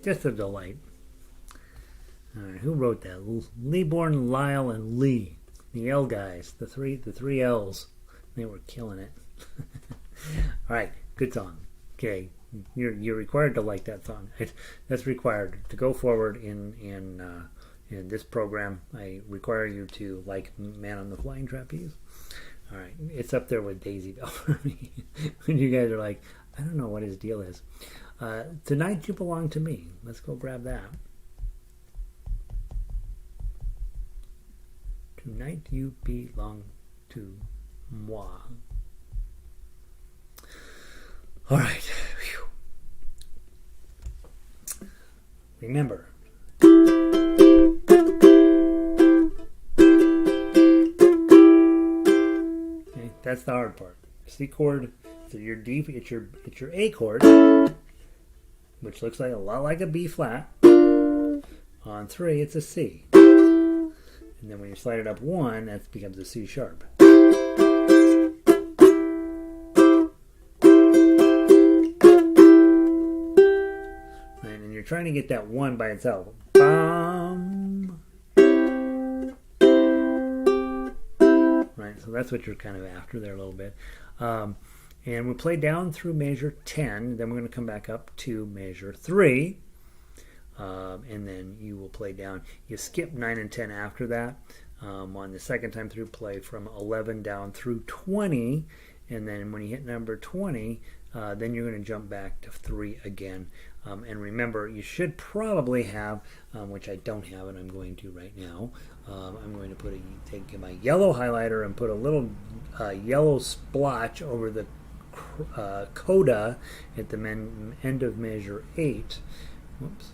Just a delight. All right, who wrote that? Leeborn, Lyle, and Lee, the L guys, the three L's. They were killing it. All right, good song. Okay, you're required to like that song. That's required to go forward in this program. I require you to like Man on the Flying Trapeze. All right, it's up there with Daisy Bell for me. When you guys are like, I don't know what his deal is. Tonight You Belong to Me. Let's go grab that. Tonight You Belong to Moi. All right. Whew. Remember. Okay, that's the hard part. C chord. So your D, it's your A chord, which looks like a lot like a B flat. On 3, it's a C. And then when you slide it up 1, that becomes a C sharp. Right, and you're trying to get that 1 by itself. Bum. Right, so that's what you're kind of after there a little bit. And we play down through measure 10, then we're going to come back up to measure 3, and then you will play down. You skip 9 and 10 after that. On the second time through, play from 11 down through 20, and then when you hit number 20, then you're going to jump back to 3 again. And remember, you should probably have, which I don't have, and I'm going to right now. I'm going to take my yellow highlighter and put a little yellow splotch over the coda at the end of measure 8. Whoops.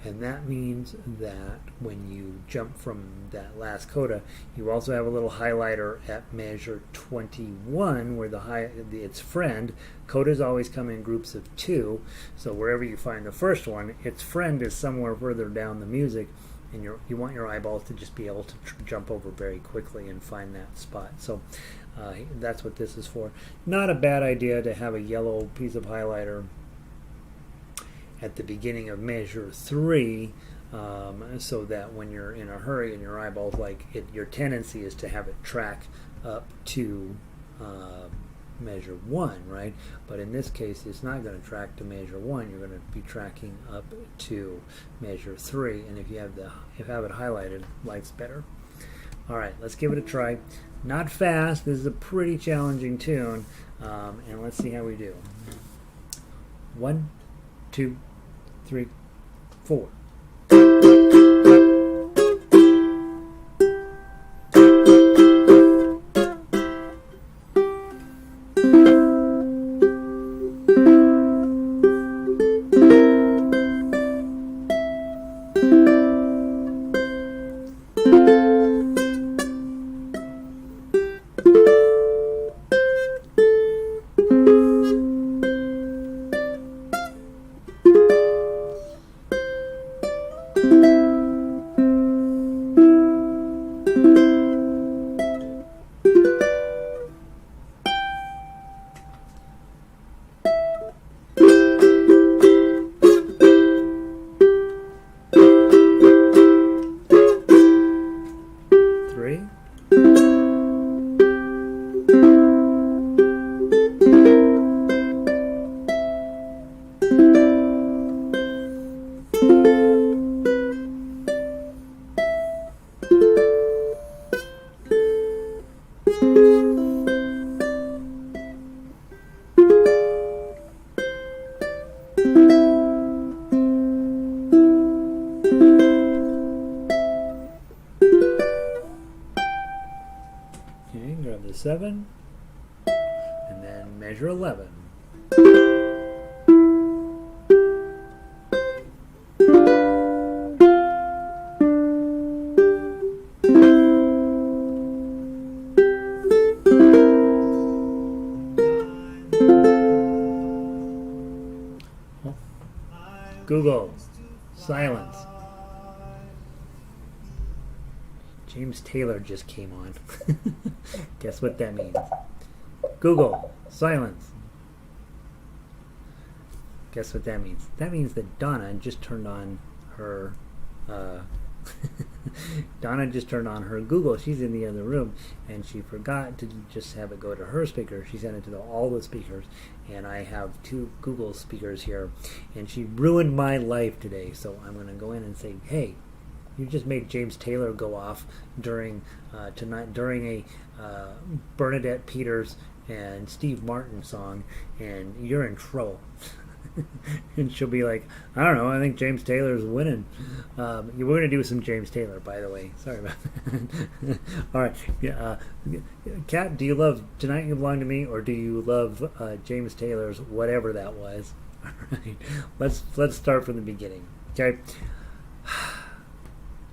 And that means that when you jump from that last coda, you also have a little highlighter at measure 21 where its friend, codas always come in groups of 2, so wherever you find the first one, its friend is somewhere further down the music, and you want your eyeballs to just be able to jump over very quickly and find that spot. So that's what this is for. Not a bad idea to have a yellow piece of highlighter at the beginning of measure 3, so that when you're in a hurry and your eyeballs your tendency is to have it track up to measure 1, right? But in this case, it's not going to track to measure 1. You're going to be tracking up to measure 3, and if you have it highlighted, life's better. All right, let's give it a try. Not fast. This is a pretty challenging tune, and let's see how we do. 1, 2, 3, 4. Grab the 7, and then measure 11. Google, silence. James Taylor just came on. Guess what that means? Google, silence. Guess what that means? That means that Donna just turned on her Google. She's in the other room, and she forgot to just have it go to her speaker. She sent it to all the speakers, and I have 2 Google speakers here, and she ruined my life today. So I'm going to go in and say, hey, you just made James Taylor go off during a Bernadette Peters and Steve Martin song, and you're in trouble. And she'll be like, I don't know, I think James Taylor's winning. We're going to do some James Taylor, by the way. Sorry about that. All right. Yeah, Kat, do you love Tonight You Belong to Me, or do you love James Taylor's whatever that was? All right. Let's start from the beginning. Okay.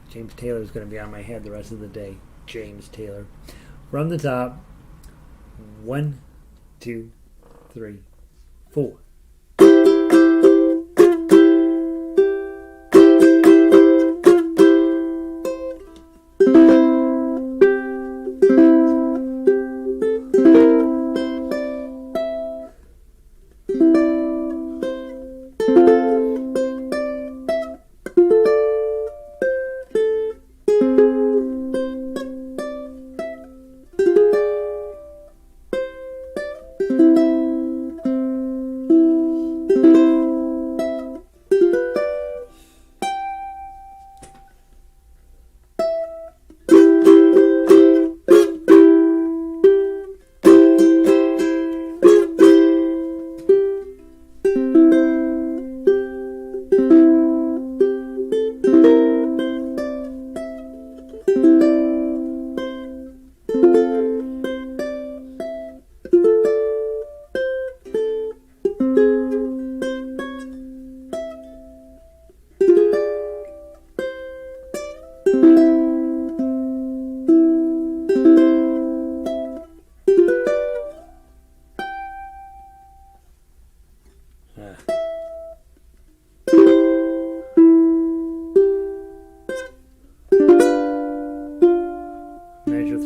James Taylor is going to be on my head the rest of the day. James Taylor. From the top. 1, 2, 3, 4.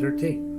13.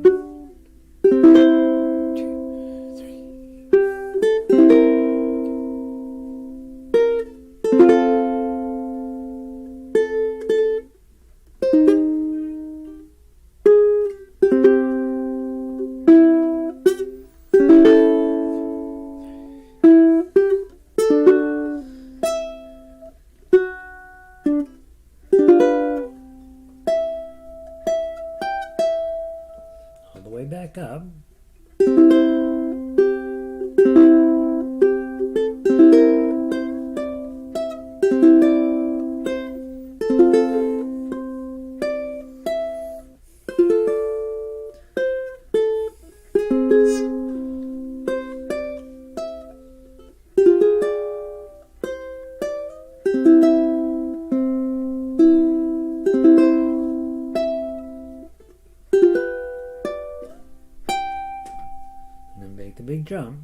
Back up. The big jump.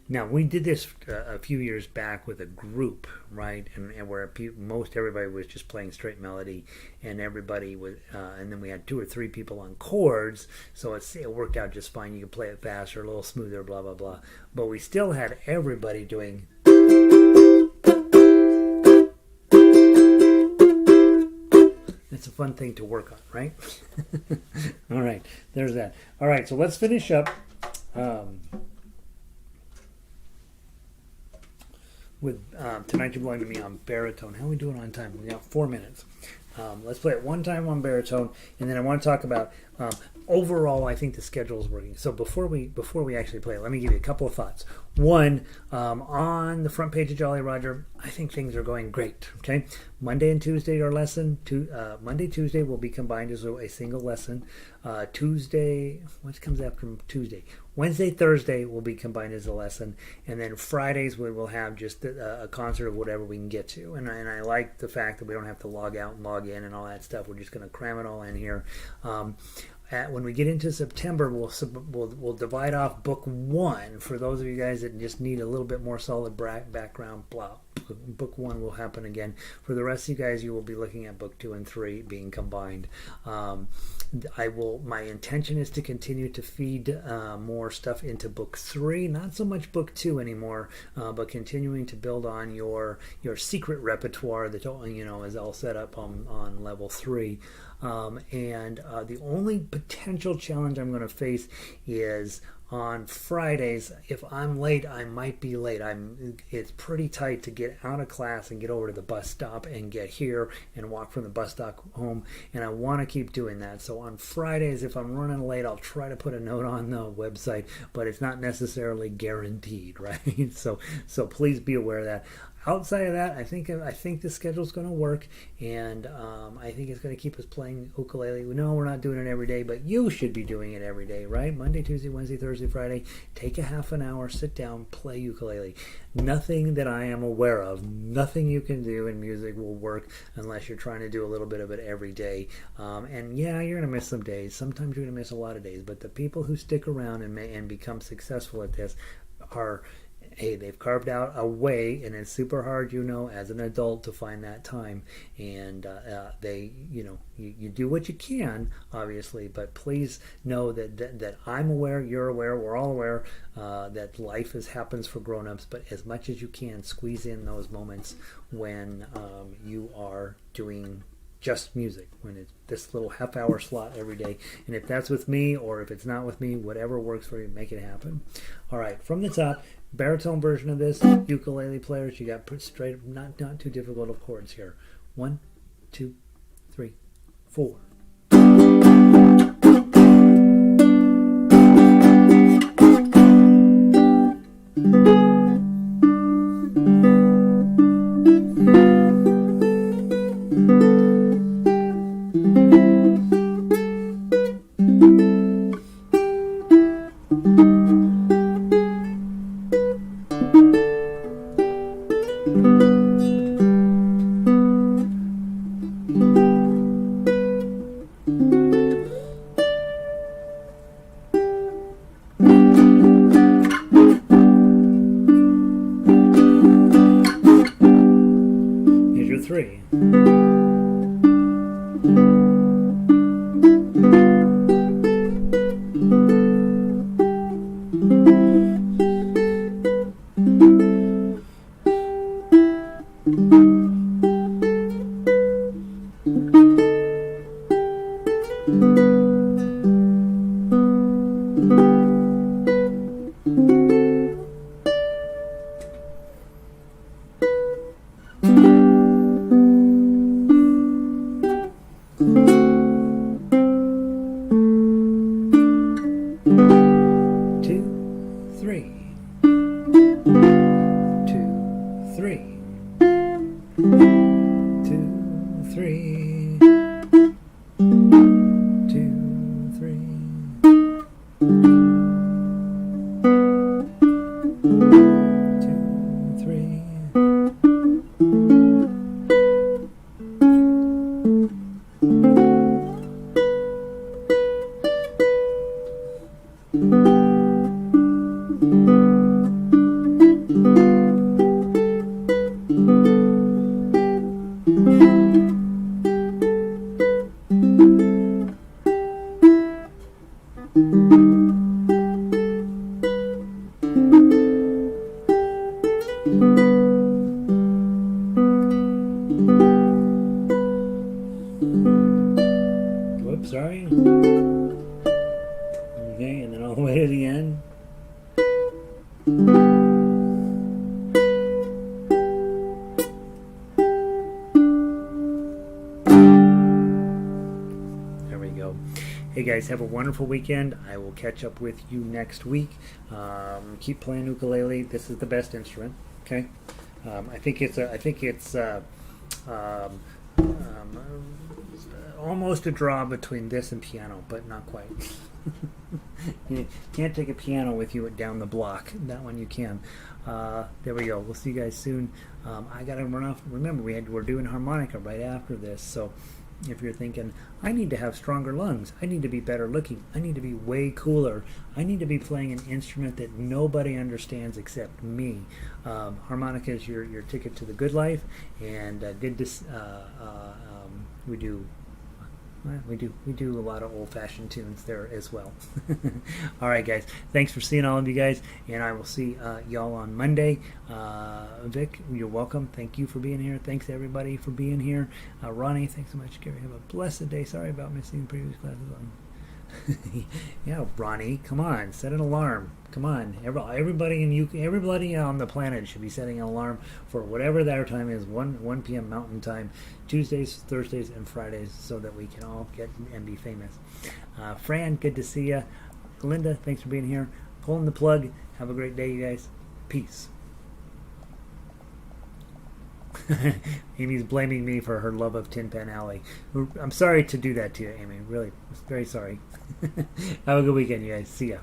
Now, we did this a few years back with a group, right? And where most everybody was just playing straight melody, and everybody was, and then we had 2 or 3 people on chords, so it worked out just fine. You could play it faster, a little smoother, blah, blah, blah. But we still had everybody doing. It's a fun thing to work on, right? All right, there's that. All right, so let's finish up. With Tonight You Belong to Me on baritone. How are we doing on time? We got 4 minutes. Let's play it one time on baritone, and then I want to talk about overall. I think the schedule is working. So before we actually play it, let me give you a couple of thoughts. One, on the front page of Jolly Roger, I think things are going great. Okay, Monday and Tuesday are lesson. Monday, Tuesday will be combined as a single lesson. Tuesday, what comes after Tuesday? Wednesday, Thursday will be combined as a lesson, and then Fridays we will have just a concert of whatever we can get to. And I like the fact that we don't have to log out and log in and all that stuff. We're just going to cram it all in here. When we get into September, we'll divide off book 1 for those of you guys that just need a little bit more solid background. Book 1 will happen again. For the rest of you guys, you will be looking at book 2 and 3 being combined. My intention is to continue to feed more stuff into book 3, not so much book 2 anymore, but continuing to build on your secret repertoire that is all set up on level 3. And the only potential challenge I'm going to face is on Fridays. If I'm late, I might be late. It's pretty tight to get out of class and get over to the bus stop and get here and walk from the bus stop home, and I want to keep doing that. So on Fridays, if I'm running late, I'll try to put a note on the website, but it's not necessarily guaranteed, right? So please be aware of that. Outside of that, I think the schedule's going to work, and I think it's going to keep us playing ukulele. No, we're not doing it every day, but you should be doing it every day, right? Monday, Tuesday, Wednesday, Thursday, Friday. Take a half an hour, sit down, play ukulele. Nothing that I am aware of, nothing you can do in music will work unless you're trying to do a little bit of it every day. And yeah, you're going to miss some days. Sometimes you're going to miss a lot of days, but the people who stick around and become successful at this are... Hey, they've carved out a way, and it's super hard, as an adult to find that time. And you do what you can, obviously, but please know that I'm aware, you're aware, we're all aware that life happens for grown-ups, but as much as you can, squeeze in those moments when you are doing just music, when it's this little half-hour slot every day. And if that's with me, or if it's not with me, whatever works for you, make it happen. All right, from the top, baritone version of this, ukulele players, you got straight up, not too difficult of chords here. 1, 2, 3, 4. 3. Whoops, sorry. Okay, and then all the way to the end. There we go. Hey guys, have a wonderful weekend. I will catch up with you next week. Keep playing ukulele. This is the best instrument. Okay, I think it's almost a draw between this and piano, but not quite. You can't take a piano with you down the block. That one you can. There we go. We'll see you guys soon. I gotta run off. Remember, we're doing harmonica right after this, so if you're thinking, I need to have stronger lungs, I need to be better looking, I need to be way cooler, I need to be playing an instrument that nobody understands except me, harmonica is your ticket to the good life, and we do a lot of old-fashioned tunes there as well. All right, guys. Thanks for seeing all of you guys, and I will see y'all on Monday. Vic, you're welcome. Thank you for being here. Thanks everybody for being here. Ronnie, thanks so much. Gary, have a blessed day. Sorry about missing previous classes on. Yeah, Ronnie, come on, set an alarm. Come on, everybody on the planet should be setting an alarm for whatever their time is, 1 p.m. Mountain Time, Tuesdays, Thursdays, and Fridays, so that we can all get and be famous. Fran, good to see you. Linda, thanks for being here. Pulling the plug. Have a great day, you guys. Peace. Amy's blaming me for her love of Tin Pan Alley. I'm sorry to do that to you, Amy. Really, very sorry. Have a good weekend, you guys. See ya.